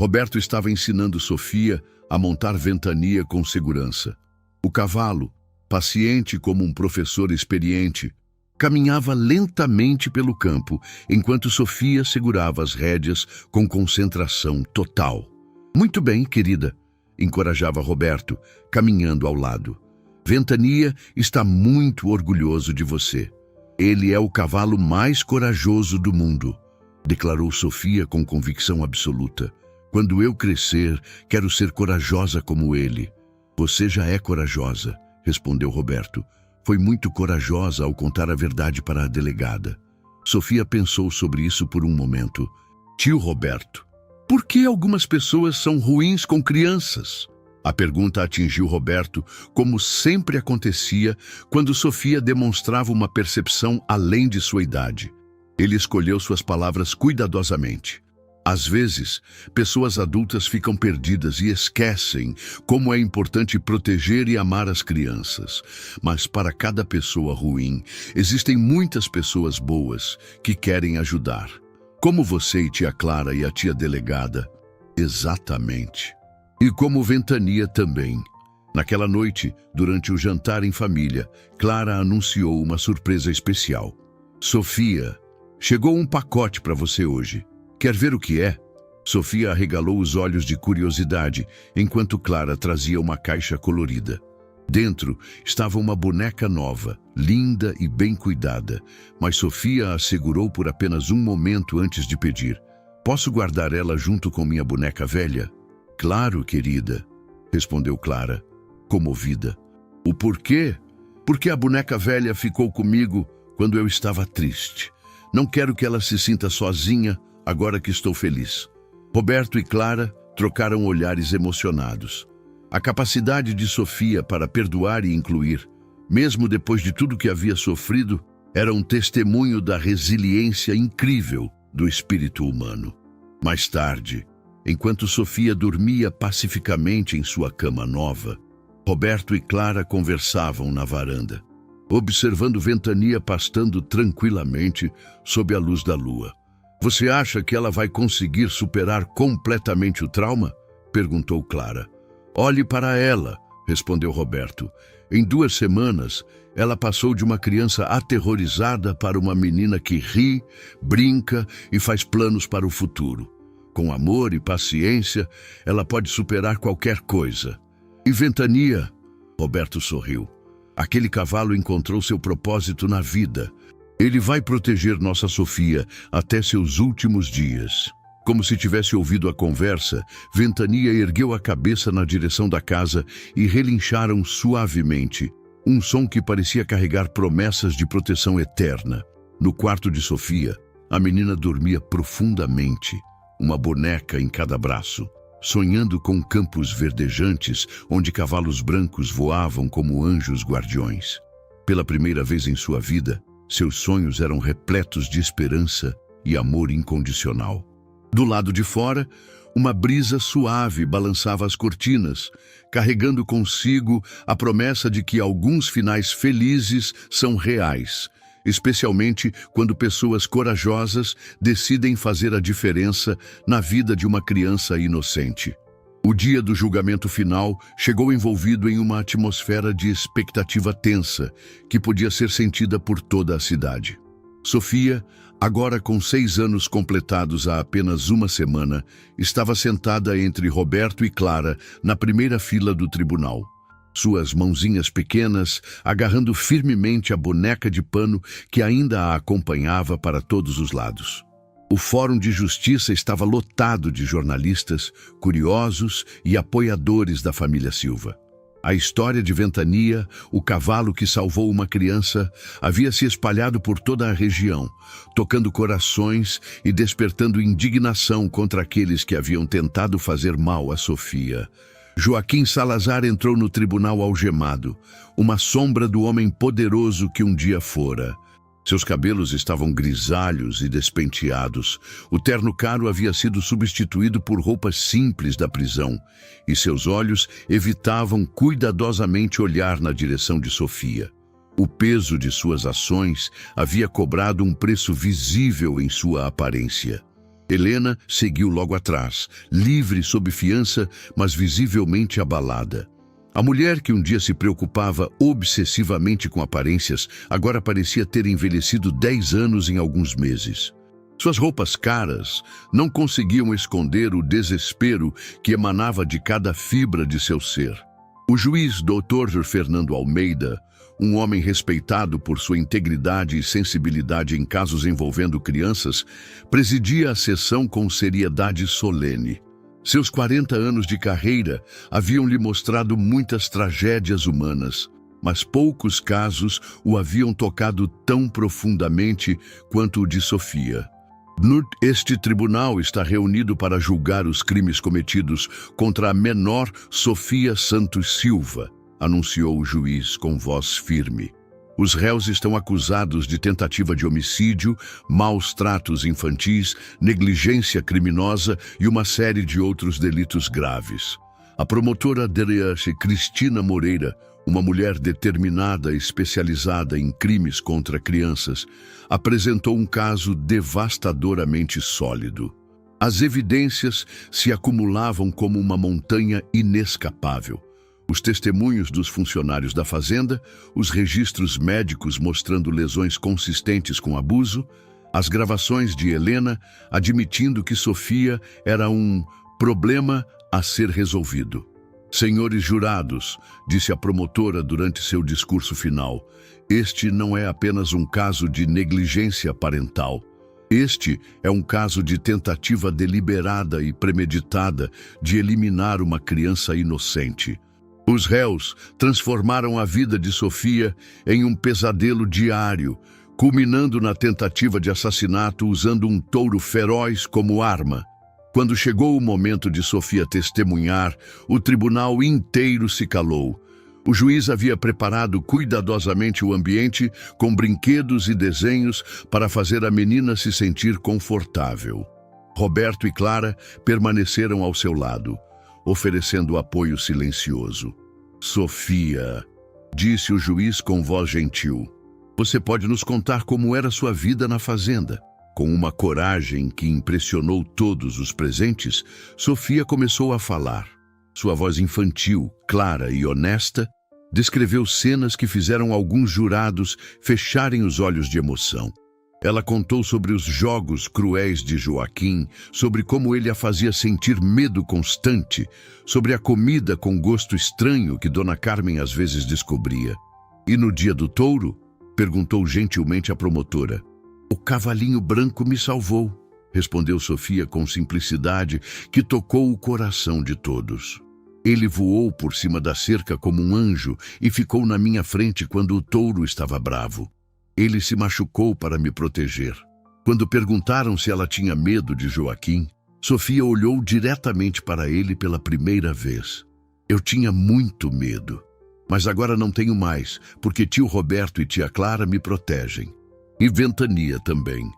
Roberto estava ensinando Sofia a montar Ventania com segurança. O cavalo, paciente como um professor experiente, caminhava lentamente pelo campo, enquanto Sofia segurava as rédeas com concentração total. "Muito bem, querida", encorajava Roberto, caminhando ao lado. "Ventania está muito orgulhoso de você. Ele é o cavalo mais corajoso do mundo", declarou Sofia com convicção absoluta. "Quando eu crescer, quero ser corajosa como ele." "Você já é corajosa", respondeu Roberto. Foi muito corajosa ao contar a verdade para a delegada. Sofia pensou sobre isso por um momento. "Tio Roberto, por que algumas pessoas são ruins com crianças?" A pergunta atingiu Roberto, como sempre acontecia quando Sofia demonstrava uma percepção além de sua idade. Ele escolheu suas palavras cuidadosamente. Às vezes, pessoas adultas ficam perdidas e esquecem como é importante proteger e amar as crianças. Mas para cada pessoa ruim, existem muitas pessoas boas que querem ajudar. Como você e tia Clara e a tia delegada. Exatamente. E como Ventania também. Naquela noite, durante o jantar em família, Clara anunciou uma surpresa especial. "Sofia, chegou um pacote para você hoje. Quer ver o que é?" Sofia arregalou os olhos de curiosidade, enquanto Clara trazia uma caixa colorida. Dentro estava uma boneca nova, linda e bem cuidada, mas Sofia a segurou por apenas um momento antes de pedir. "Posso guardar ela junto com minha boneca velha?" "Claro, querida", respondeu Clara, comovida. "O porquê? Porque a boneca velha ficou comigo quando eu estava triste. Não quero que ela se sinta sozinha agora que estou feliz." Roberto e Clara trocaram olhares emocionados. A capacidade de Sofia para perdoar e incluir, mesmo depois de tudo que havia sofrido, era um testemunho da resiliência incrível do espírito humano. Mais tarde, enquanto Sofia dormia pacificamente em sua cama nova, Roberto e Clara conversavam na varanda. observando Ventania pastando tranquilamente sob a luz da lua. Você acha que ela vai conseguir superar completamente o trauma? Perguntou Clara. Olhe para ela, respondeu Roberto. Em 2 semanas, ela passou de uma criança aterrorizada para uma menina que ri, brinca e faz planos para o futuro. Com amor e paciência, ela pode superar qualquer coisa. E Ventania? Roberto sorriu. Aquele cavalo encontrou seu propósito na vida. Ele vai proteger nossa Sofia até seus últimos dias. Como se tivesse ouvido a conversa, Ventania ergueu a cabeça na direção da casa e relincharam suavemente, um som que parecia carregar promessas de proteção eterna. No quarto de Sofia, a menina dormia profundamente, uma boneca em cada braço, sonhando com campos verdejantes onde cavalos brancos voavam como anjos guardiões. Pela primeira vez em sua vida, seus sonhos eram repletos de esperança e amor incondicional. Do lado de fora, uma brisa suave balançava as cortinas, carregando consigo a promessa de que alguns finais felizes são reais, especialmente quando pessoas corajosas decidem fazer a diferença na vida de uma criança inocente. O dia do julgamento final chegou envolvido em uma atmosfera de expectativa tensa, que podia ser sentida por toda a cidade. Sofia, agora com 6 anos completados há apenas 1 semana, estava sentada entre Roberto e Clara na primeira fila do tribunal. Suas mãozinhas pequenas agarrando firmemente a boneca de pano que ainda a acompanhava para todos os lados. O Fórum de Justiça estava lotado de jornalistas, curiosos e apoiadores da família Silva. A história de Ventania, o cavalo que salvou uma criança, havia se espalhado por toda a região, tocando corações e despertando indignação contra aqueles que haviam tentado fazer mal a Sofia. Joaquim Salazar entrou no tribunal algemado, uma sombra do homem poderoso que um dia fora. Seus cabelos estavam grisalhos e despenteados. O terno caro havia sido substituído por roupas simples da prisão, e seus olhos evitavam cuidadosamente olhar na direção de Sofia. O peso de suas ações havia cobrado um preço visível em sua aparência. Helena seguiu logo atrás, livre sob fiança, mas visivelmente abalada. A mulher que um dia se preocupava obsessivamente com aparências, agora parecia ter envelhecido 10 anos em alguns meses. Suas roupas caras não conseguiam esconder o desespero que emanava de cada fibra de seu ser. O juiz Dr. Fernando Almeida, um homem respeitado por sua integridade e sensibilidade em casos envolvendo crianças, presidia a sessão com seriedade solene. Seus 40 anos de carreira haviam lhe mostrado muitas tragédias humanas, mas poucos casos o haviam tocado tão profundamente quanto o de Sofia. Este tribunal está reunido para julgar os crimes cometidos contra a menor Sofia Santos Silva, anunciou o juiz com voz firme. Os réus estão acusados de tentativa de homicídio, maus tratos infantis, negligência criminosa e uma série de outros delitos graves. A promotora DRH Cristina Moreira, uma mulher determinada e especializada em crimes contra crianças, apresentou um caso devastadoramente sólido. As evidências se acumulavam como uma montanha inescapável. Os testemunhos dos funcionários da fazenda, os registros médicos mostrando lesões consistentes com abuso, as gravações de Helena admitindo que Sofia era um problema a ser resolvido. Senhores jurados, disse a promotora durante seu discurso final, este não é apenas um caso de negligência parental. Este é um caso de tentativa deliberada e premeditada de eliminar uma criança inocente. Os réus transformaram a vida de Sofia em um pesadelo diário, culminando na tentativa de assassinato usando um touro feroz como arma. Quando chegou o momento de Sofia testemunhar, o tribunal inteiro se calou. O juiz havia preparado cuidadosamente o ambiente com brinquedos e desenhos para fazer a menina se sentir confortável. Roberto e Clara permaneceram ao seu lado, oferecendo apoio silencioso. Sofia, disse o juiz com voz gentil. Você pode nos contar como era sua vida na fazenda? Com uma coragem que impressionou todos os presentes, Sofia começou a falar. Sua voz infantil, clara e honesta, descreveu cenas que fizeram alguns jurados fecharem os olhos de emoção. Ela contou sobre os jogos cruéis de Joaquim, sobre como ele a fazia sentir medo constante, sobre a comida com gosto estranho que Dona Carmen às vezes descobria. E no dia do touro? Perguntou gentilmente a promotora. O cavalinho branco me salvou, respondeu Sofia com simplicidade que tocou o coração de todos. Ele voou por cima da cerca como um anjo e ficou na minha frente quando o touro estava bravo. Ele se machucou para me proteger. Quando perguntaram se ela tinha medo de Joaquim, Sofia olhou diretamente para ele pela primeira vez. Eu tinha muito medo, mas agora não tenho mais, porque tio Roberto e tia Clara me protegem. E Ventania também.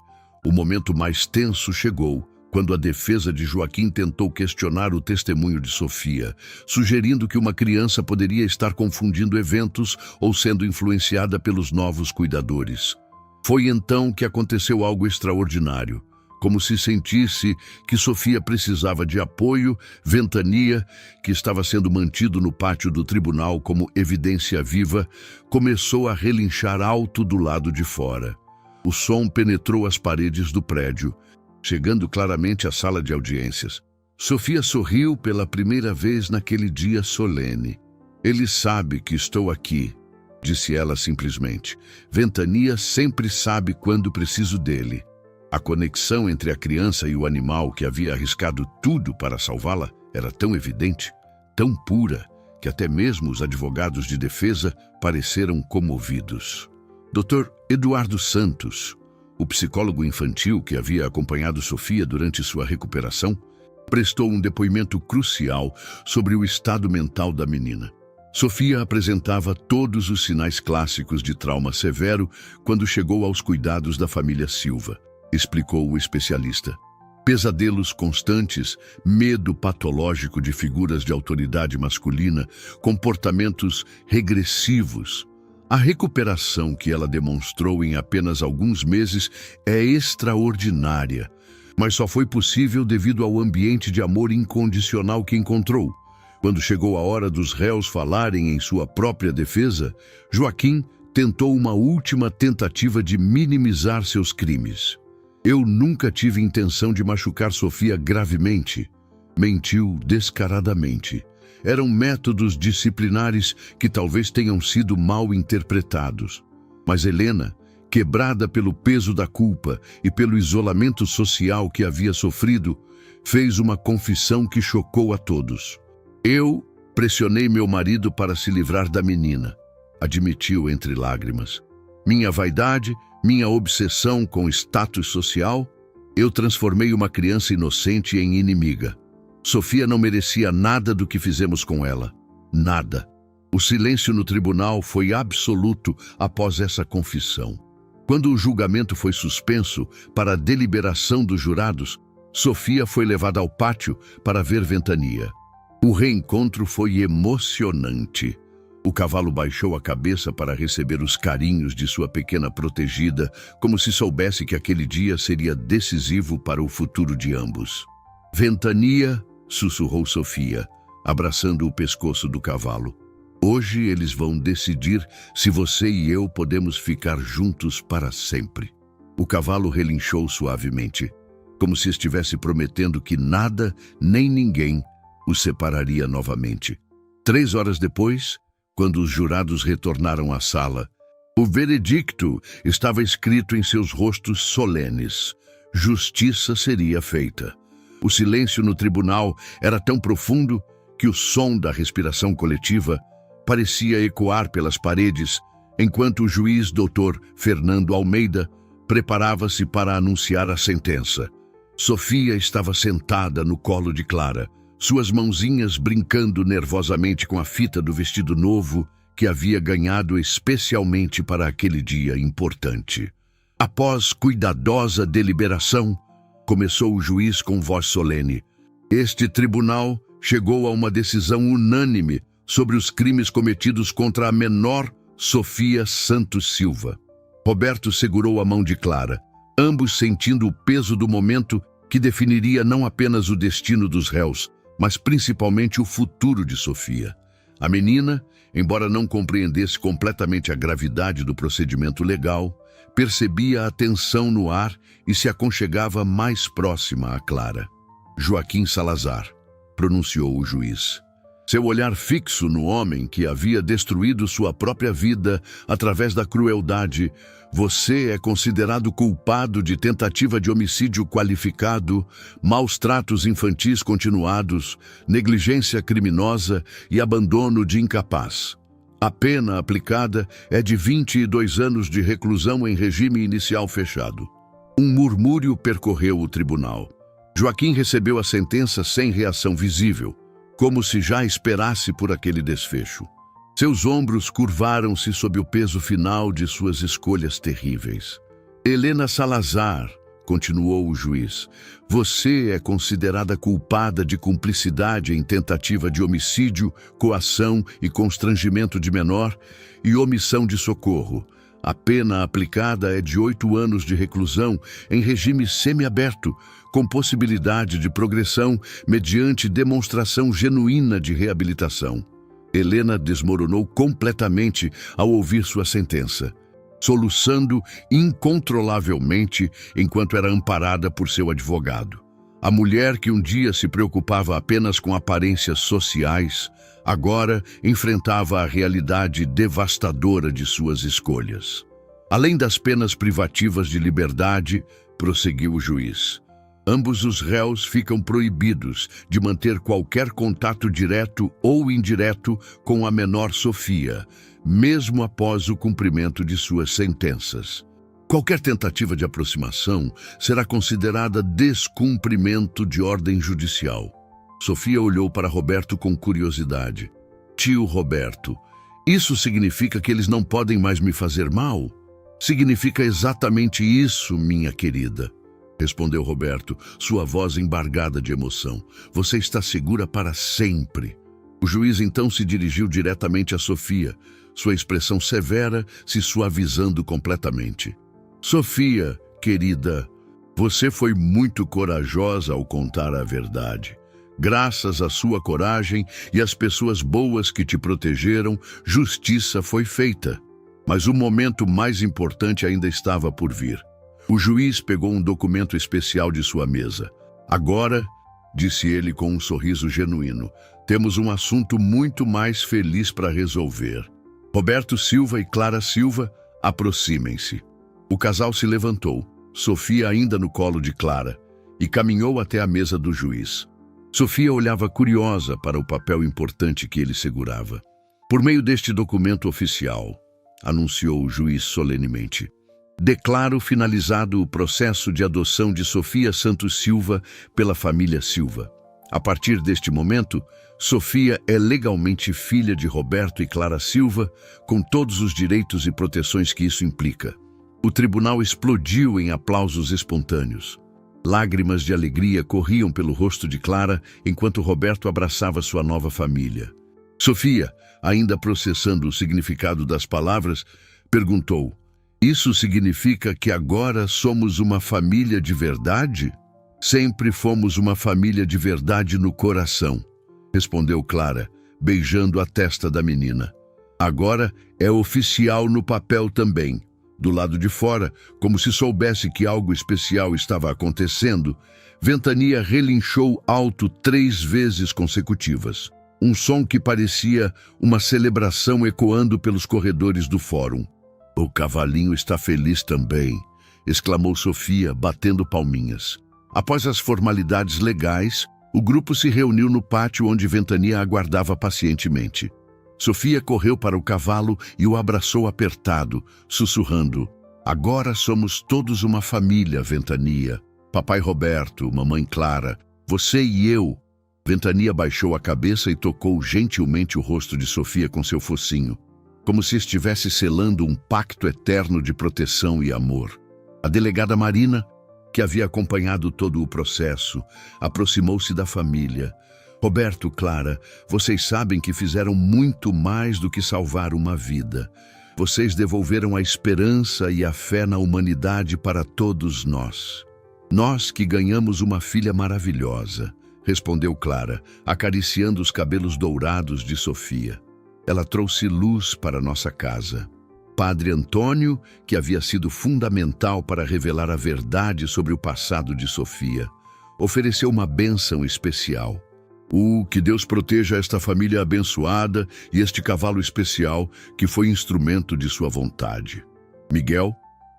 O momento mais tenso chegou, quando a defesa de Joaquim tentou questionar o testemunho de Sofia, sugerindo que uma criança poderia estar confundindo eventos ou sendo influenciada pelos novos cuidadores. Foi então que aconteceu algo extraordinário. Como se sentisse que Sofia precisava de apoio, Ventania, que estava sendo mantido no pátio do tribunal como evidência viva, começou a relinchar alto do lado de fora. O som penetrou as paredes do prédio, chegando claramente à sala de audiências. Sofia sorriu pela primeira vez naquele dia solene. Ele sabe que estou aqui, disse ela simplesmente. Ventania sempre sabe quando preciso dele. A conexão entre a criança e o animal que havia arriscado tudo para salvá-la era tão evidente, tão pura, que até mesmo os advogados de defesa pareceram comovidos. Dr. Eduardo Santos, o psicólogo infantil que havia acompanhado Sofia durante sua recuperação, prestou um depoimento crucial sobre o estado mental da menina. Sofia apresentava todos os sinais clássicos de trauma severo quando chegou aos cuidados da família Silva, explicou o especialista. Pesadelos constantes, medo patológico de figuras de autoridade masculina, comportamentos regressivos. A recuperação que ela demonstrou em apenas alguns meses é extraordinária, mas só foi possível devido ao ambiente de amor incondicional que encontrou. Quando chegou a hora dos réus falarem em sua própria defesa, Joaquim tentou uma última tentativa de minimizar seus crimes. Eu nunca tive intenção de machucar Sofia gravemente. Mentiu descaradamente. Eram métodos disciplinares que talvez tenham sido mal interpretados. Mas Helena, quebrada pelo peso da culpa e pelo isolamento social que havia sofrido, fez uma confissão que chocou a todos. Eu pressionei meu marido para se livrar da menina, admitiu entre lágrimas. Minha vaidade, minha obsessão com status social, eu transformei uma criança inocente em inimiga. Sofia não merecia nada do que fizemos com ela. Nada. O silêncio no tribunal foi absoluto após essa confissão. Quando o julgamento foi suspenso para a deliberação dos jurados, Sofia foi levada ao pátio para ver Ventania. O reencontro foi emocionante. O cavalo baixou a cabeça para receber os carinhos de sua pequena protegida, como se soubesse que aquele dia seria decisivo para o futuro de ambos. Ventania, sussurrou Sofia, abraçando o pescoço do cavalo. Hoje eles vão decidir se você e eu podemos ficar juntos para sempre. O cavalo relinchou suavemente, como se estivesse prometendo que nada, nem ninguém, os separaria novamente. 3 horas depois, quando os jurados retornaram à sala, o veredicto estava escrito em seus rostos solenes. Justiça seria feita. O silêncio no tribunal era tão profundo que o som da respiração coletiva parecia ecoar pelas paredes, enquanto o juiz Dr. Fernando Almeida preparava-se para anunciar a sentença. Sofia estava sentada no colo de Clara, suas mãozinhas brincando nervosamente com a fita do vestido novo que havia ganhado especialmente para aquele dia importante. Após cuidadosa deliberação, começou o juiz com voz solene. Este tribunal chegou a uma decisão unânime sobre os crimes cometidos contra a menor Sofia Santos Silva. Roberto segurou a mão de Clara, ambos sentindo o peso do momento que definiria não apenas o destino dos réus, mas principalmente o futuro de Sofia. A menina, embora não compreendesse completamente a gravidade do procedimento legal, percebia a tensão no ar e se aconchegava mais próxima a Clara. Joaquim Salazar, pronunciou o juiz. Seu olhar fixo no homem que havia destruído sua própria vida através da crueldade. Você é considerado culpado de tentativa de homicídio qualificado, maus tratos infantis continuados, negligência criminosa e abandono de incapaz. A pena aplicada é de 22 anos de reclusão em regime inicial fechado. Um murmúrio percorreu o tribunal. Joaquim recebeu a sentença sem reação visível, como se já esperasse por aquele desfecho. Seus ombros curvaram-se sob o peso final de suas escolhas terríveis. Helena Salazar, continuou o juiz, você é considerada culpada de cumplicidade em tentativa de homicídio, coação e constrangimento de menor e omissão de socorro. A pena aplicada é de 8 anos de reclusão em regime semiaberto, com possibilidade de progressão mediante demonstração genuína de reabilitação. Helena desmoronou completamente ao ouvir sua sentença, soluçando incontrolavelmente enquanto era amparada por seu advogado. A mulher que um dia se preocupava apenas com aparências sociais, agora enfrentava a realidade devastadora de suas escolhas. Além das penas privativas de liberdade, prosseguiu o juiz, ambos os réus ficam proibidos de manter qualquer contato direto ou indireto com a menor Sofia, mesmo após o cumprimento de suas sentenças. Qualquer tentativa de aproximação será considerada descumprimento de ordem judicial. Sofia olhou para Roberto com curiosidade. Tio Roberto, isso significa que eles não podem mais me fazer mal? Significa exatamente isso, minha querida, respondeu Roberto, sua voz embargada de emoção. Você está segura para sempre. O juiz então se dirigiu diretamente a Sofia, sua expressão severa se suavizando completamente. Sofia, querida, você foi muito corajosa ao contar a verdade. Graças à sua coragem e às pessoas boas que te protegeram, justiça foi feita. Mas o momento mais importante ainda estava por vir. O juiz pegou um documento especial de sua mesa. Agora, disse ele com um sorriso genuíno, temos um assunto muito mais feliz para resolver. Roberto Silva e Clara Silva, aproximem-se. O casal se levantou, Sofia ainda no colo de Clara, e caminhou até a mesa do juiz. Sofia olhava curiosa para o papel importante que ele segurava. Por meio deste documento oficial, anunciou o juiz solenemente, declaro finalizado o processo de adoção de Sofia Santos Silva pela família Silva. A partir deste momento, Sofia é legalmente filha de Roberto e Clara Silva, com todos os direitos e proteções que isso implica. O tribunal explodiu em aplausos espontâneos. Lágrimas de alegria corriam pelo rosto de Clara enquanto Roberto abraçava sua nova família. Sofia, ainda processando o significado das palavras, perguntou, isso significa que agora somos uma família de verdade? Sempre fomos uma família de verdade no coração, respondeu Clara, beijando a testa da menina. Agora é oficial no papel também. Do lado de fora, como se soubesse que algo especial estava acontecendo, Ventania relinchou alto 3 vezes consecutivas. Um som que parecia uma celebração ecoando pelos corredores do fórum. O cavalinho está feliz também, exclamou Sofia, batendo palminhas. Após as formalidades legais, o grupo se reuniu no pátio onde Ventania aguardava pacientemente. Sofia correu para o cavalo e o abraçou apertado, sussurrando, agora somos todos uma família, Ventania. Papai Roberto, mamãe Clara, você e eu. Ventania baixou a cabeça e tocou gentilmente o rosto de Sofia com seu focinho, como se estivesse selando um pacto eterno de proteção e amor. A delegada Marina, que havia acompanhado todo o processo, aproximou-se da família. Roberto, Clara, vocês sabem que fizeram muito mais do que salvar uma vida. Vocês devolveram a esperança e a fé na humanidade para todos nós. Nós que ganhamos uma filha maravilhosa, respondeu Clara, acariciando os cabelos dourados de Sofia. Ela trouxe luz para nossa casa. Padre Antônio, que havia sido fundamental para revelar a verdade sobre o passado de Sofia, ofereceu uma bênção especial. Que Deus proteja esta família abençoada e este cavalo especial que foi instrumento de sua vontade. Miguel,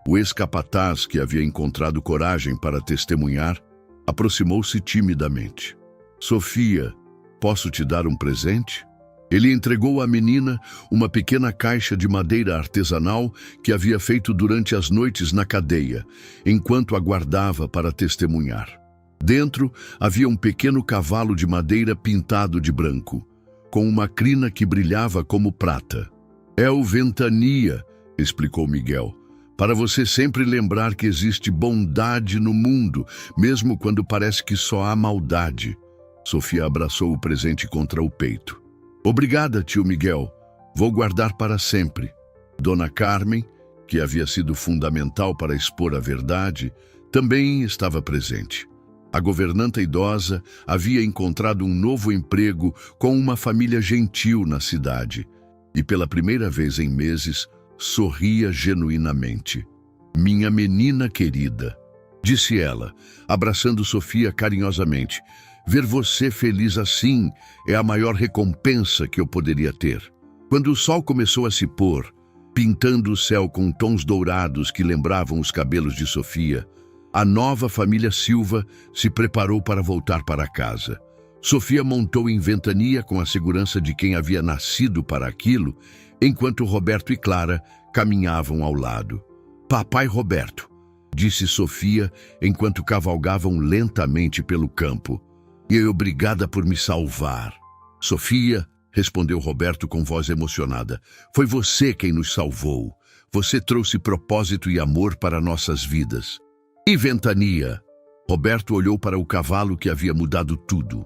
o ex-capataz que havia encontrado coragem para testemunhar, aproximou-se timidamente. Sofia, posso te dar um presente? Ele entregou à menina uma pequena caixa de madeira artesanal que havia feito durante as noites na cadeia, enquanto aguardava para testemunhar. Dentro havia um pequeno cavalo de madeira pintado de branco, com uma crina que brilhava como prata. É o Ventania, explicou Miguel, para você sempre lembrar que existe bondade no mundo, mesmo quando parece que só há maldade. Sofia abraçou o presente contra o peito. Obrigada, tio Miguel. Vou guardar para sempre. Dona Carmen, que havia sido fundamental para expor a verdade, também estava presente. A governanta idosa havia encontrado um novo emprego com uma família gentil na cidade e, pela primeira vez em meses, sorria genuinamente. Minha menina querida, disse ela, abraçando Sofia carinhosamente, ver você feliz assim é a maior recompensa que eu poderia ter. Quando o sol começou a se pôr, pintando o céu com tons dourados que lembravam os cabelos de Sofia, a nova família Silva se preparou para voltar para casa. Sofia montou em Ventania com a segurança de quem havia nascido para aquilo, enquanto Roberto e Clara caminhavam ao lado. Papai Roberto, disse Sofia enquanto cavalgavam lentamente pelo campo. E obrigada por me salvar. Sofia, respondeu Roberto com voz emocionada, foi você quem nos salvou. Você trouxe propósito e amor para nossas vidas. E Ventania? Roberto olhou para o cavalo que havia mudado tudo.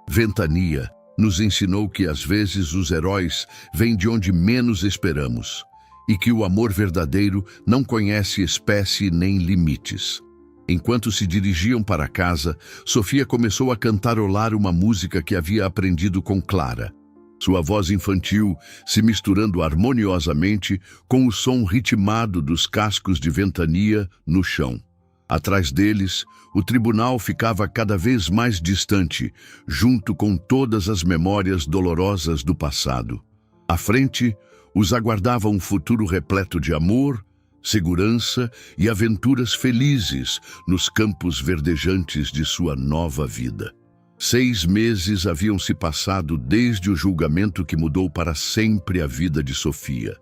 Ventania nos ensinou que às vezes os heróis vêm de onde menos esperamos e que o amor verdadeiro não conhece espécie nem limites. Enquanto se dirigiam para casa, Sofia começou a cantarolar uma música que havia aprendido com Clara. Sua voz infantil se misturando harmoniosamente com o som ritmado dos cascos de Ventania no chão. Atrás deles, o tribunal ficava cada vez mais distante, junto com todas as memórias dolorosas do passado. À frente, os aguardava um futuro repleto de amor, segurança e aventuras felizes nos campos verdejantes de sua nova vida. 6 meses haviam se passado desde o julgamento que mudou para sempre a vida de Sofia.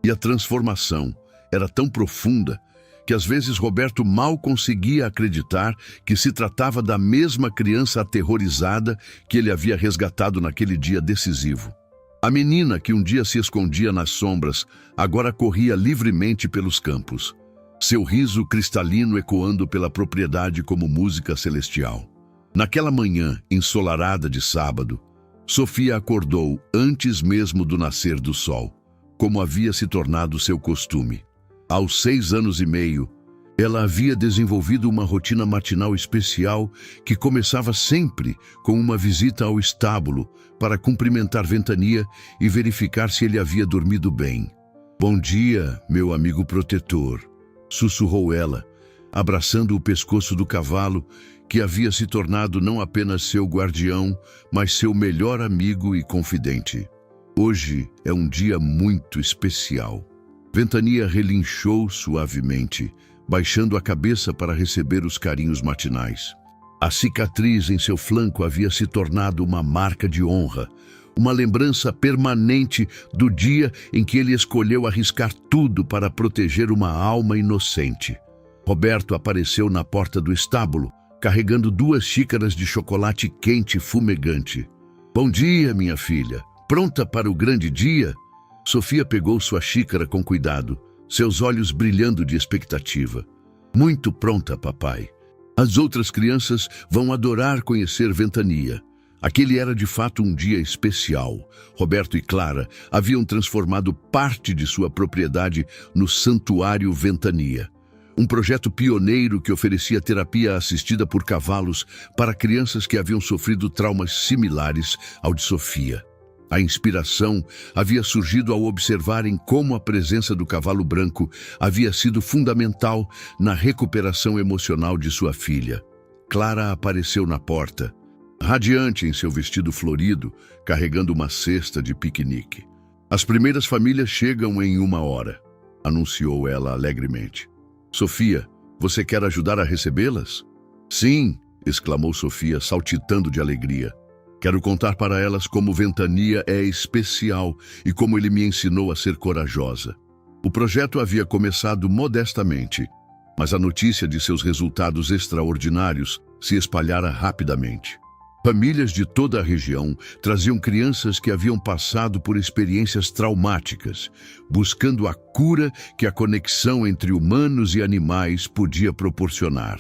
E a transformação era tão profunda que às vezes Roberto mal conseguia acreditar que se tratava da mesma criança aterrorizada que ele havia resgatado naquele dia decisivo. A menina que um dia se escondia nas sombras, agora corria livremente pelos campos, seu riso cristalino ecoando pela propriedade como música celestial. Naquela manhã ensolarada de sábado, Sofia acordou antes mesmo do nascer do sol, como havia se tornado seu costume. Aos 6 anos e meio, ela havia desenvolvido uma rotina matinal especial que começava sempre com uma visita ao estábulo para cumprimentar Ventania e verificar se ele havia dormido bem. Bom dia, meu amigo protetor, sussurrou ela, abraçando o pescoço do cavalo que havia se tornado não apenas seu guardião, mas seu melhor amigo e confidente. Hoje é um dia muito especial. Ventania relinchou suavemente, baixando a cabeça para receber os carinhos matinais. A cicatriz em seu flanco havia se tornado uma marca de honra, uma lembrança permanente do dia em que ele escolheu arriscar tudo para proteger uma alma inocente. Roberto apareceu na porta do estábulo, carregando 2 xícaras de chocolate quente e fumegante. Bom dia, minha filha. Pronta para o grande dia? Sofia pegou sua xícara com cuidado, seus olhos brilhando de expectativa. Muito pronta, papai. As outras crianças vão adorar conhecer Ventania. Aquele era de fato um dia especial. Roberto e Clara haviam transformado parte de sua propriedade no Santuário Ventania. Um projeto pioneiro que oferecia terapia assistida por cavalos para crianças que haviam sofrido traumas similares ao de Sofia. A inspiração havia surgido ao observarem como a presença do cavalo branco havia sido fundamental na recuperação emocional de sua filha. Clara apareceu na porta, radiante em seu vestido florido, carregando uma cesta de piquenique. As primeiras famílias chegam em 1 hora, anunciou ela alegremente. Sofia, você quer ajudar a recebê-las? Sim, exclamou Sofia, saltitando de alegria. Quero contar para elas como Ventania é especial e como ele me ensinou a ser corajosa. O projeto havia começado modestamente, mas a notícia de seus resultados extraordinários se espalhara rapidamente. Famílias de toda a região traziam crianças que haviam passado por experiências traumáticas, buscando a cura que a conexão entre humanos e animais podia proporcionar.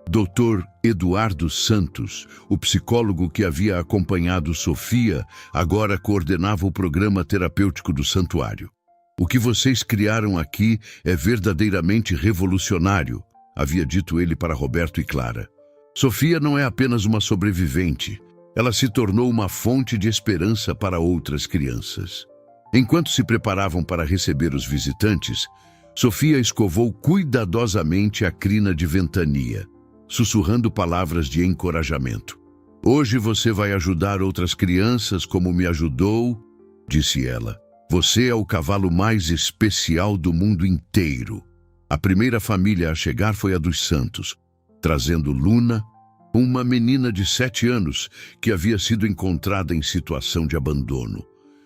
Dr. Eduardo Santos, o psicólogo que havia acompanhado Sofia, agora coordenava o programa terapêutico do santuário. O que vocês criaram aqui é verdadeiramente revolucionário, havia dito ele para Roberto e Clara. Sofia não é apenas uma sobrevivente, ela se tornou uma fonte de esperança para outras crianças. Enquanto se preparavam para receber os visitantes, Sofia escovou cuidadosamente a crina de Ventania, sussurrando palavras de encorajamento. Hoje você vai ajudar outras crianças como me ajudou, disse ela. Você é o cavalo mais especial do mundo inteiro. A primeira família a chegar foi a dos Santos, trazendo Luna, uma menina de 7 anos que havia sido encontrada em situação de abandono.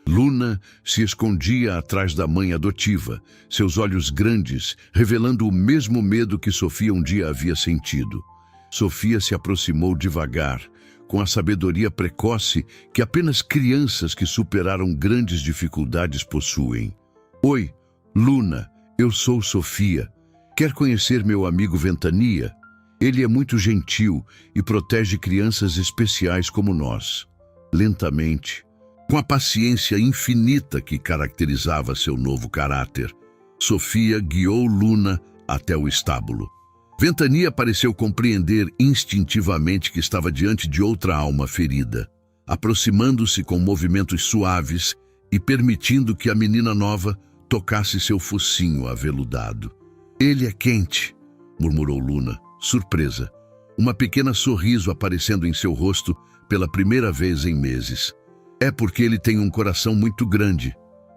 Luna se escondia atrás da mãe adotiva, seus olhos grandes, revelando o mesmo medo que Sofia um dia havia sentido. Sofia se aproximou devagar, com a sabedoria precoce que apenas crianças que superaram grandes dificuldades possuem. Oi, Luna, eu sou Sofia. Quer conhecer meu amigo Ventania? Ele é muito gentil e protege crianças especiais como nós. Lentamente, com a paciência infinita que caracterizava seu novo caráter, Sofia guiou Luna até o estábulo. Ventania pareceu compreender instintivamente que estava diante de outra alma ferida, aproximando-se com movimentos suaves e permitindo que a menina nova tocasse seu focinho aveludado. Ele é quente, murmurou Luna, surpresa, uma pequena sorriso aparecendo em seu rosto pela primeira vez em meses. É porque ele tem um coração muito grande,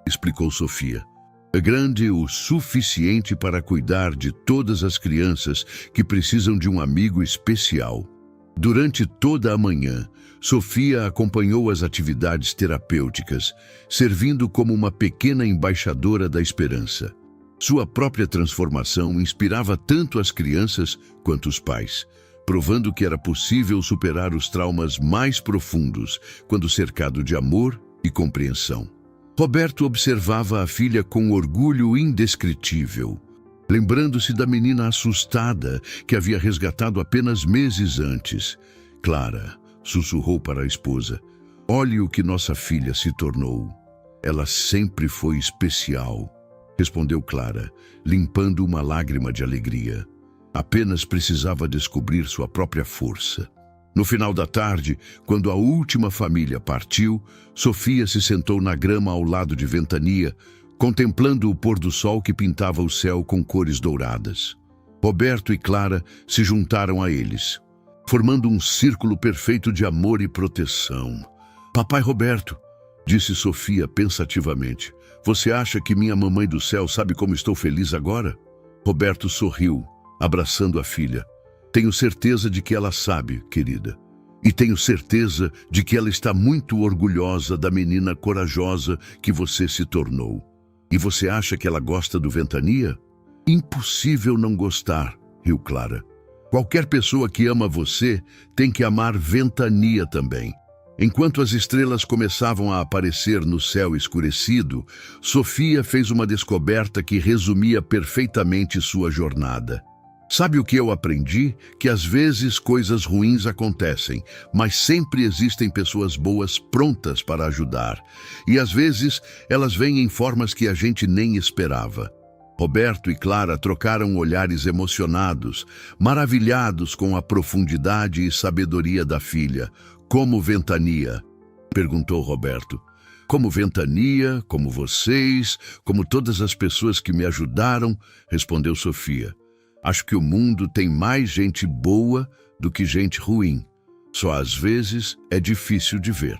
explicou Sofia. É grande o suficiente para cuidar de todas as crianças que precisam de um amigo especial. Durante toda a manhã, Sofia acompanhou as atividades terapêuticas, servindo como uma pequena embaixadora da esperança. Sua própria transformação inspirava tanto as crianças quanto os pais, provando que era possível superar os traumas mais profundos quando cercado de amor e compreensão. Roberto observava a filha com orgulho indescritível, lembrando-se da menina assustada que havia resgatado apenas meses antes. Clara sussurrou para a esposa, olhe o que nossa filha se tornou. Ela sempre foi especial, respondeu Clara, limpando uma lágrima de alegria. Apenas precisava descobrir sua própria força. No final da tarde, quando a última família partiu, Sofia se sentou na grama ao lado de Ventania, contemplando o pôr do sol que pintava o céu com cores douradas. Roberto e Clara se juntaram a eles, formando um círculo perfeito de amor e proteção. Papai Roberto, disse Sofia pensativamente, você acha que minha mamãe do céu sabe como estou feliz agora? Roberto sorriu, abraçando a filha. Tenho certeza de que ela sabe, querida. E tenho certeza de que ela está muito orgulhosa da menina corajosa que você se tornou. E você acha que ela gosta do Ventania? Impossível não gostar, riu Clara. Qualquer pessoa que ama você tem que amar Ventania também. Enquanto as estrelas começavam a aparecer no céu escurecido, Sofia fez uma descoberta que resumia perfeitamente sua jornada. Sabe o que eu aprendi? Que às vezes coisas ruins acontecem, mas sempre existem pessoas boas prontas para ajudar. E às vezes elas vêm em formas que a gente nem esperava. Roberto e Clara trocaram olhares emocionados, maravilhados com a profundidade e sabedoria da filha. Como Ventania? Perguntou Roberto. Como Ventania, como vocês, como todas as pessoas que me ajudaram, respondeu Sofia. Acho que o mundo tem mais gente boa do que gente ruim. Só às vezes é difícil de ver.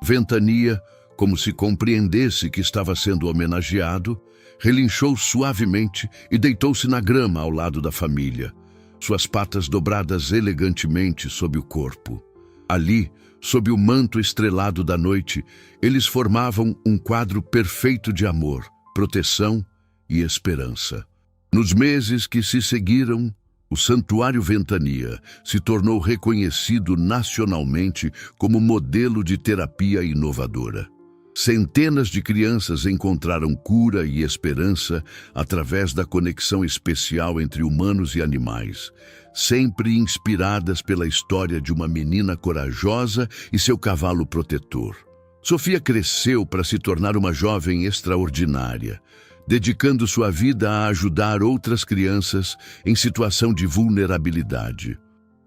Ventania, como se compreendesse que estava sendo homenageado, relinchou suavemente e deitou-se na grama ao lado da família, suas patas dobradas elegantemente sob o corpo. Ali, sob o manto estrelado da noite, eles formavam um quadro perfeito de amor, proteção e esperança. Nos meses que se seguiram, o Santuário Ventania se tornou reconhecido nacionalmente como modelo de terapia inovadora. Centenas de crianças encontraram cura e esperança através da conexão especial entre humanos e animais, sempre inspiradas pela história de uma menina corajosa e seu cavalo protetor. Sofia cresceu para se tornar uma jovem extraordinária, dedicando sua vida a ajudar outras crianças em situação de vulnerabilidade.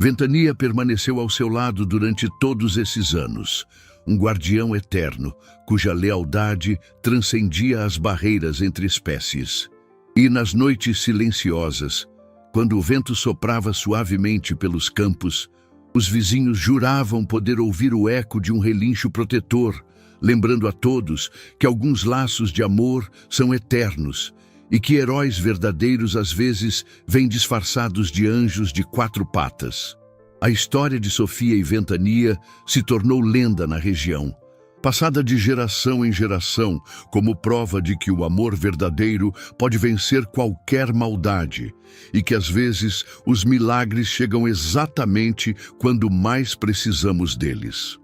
Ventania permaneceu ao seu lado durante todos esses anos, um guardião eterno, cuja lealdade transcendia as barreiras entre espécies. E nas noites silenciosas, quando o vento soprava suavemente pelos campos, os vizinhos juravam poder ouvir o eco de um relincho protetor, lembrando a todos que alguns laços de amor são eternos e que heróis verdadeiros às vezes vêm disfarçados de anjos de quatro patas. A história de Sofia e Ventania se tornou lenda na região, passada de geração em geração, como prova de que o amor verdadeiro pode vencer qualquer maldade e que às vezes os milagres chegam exatamente quando mais precisamos deles.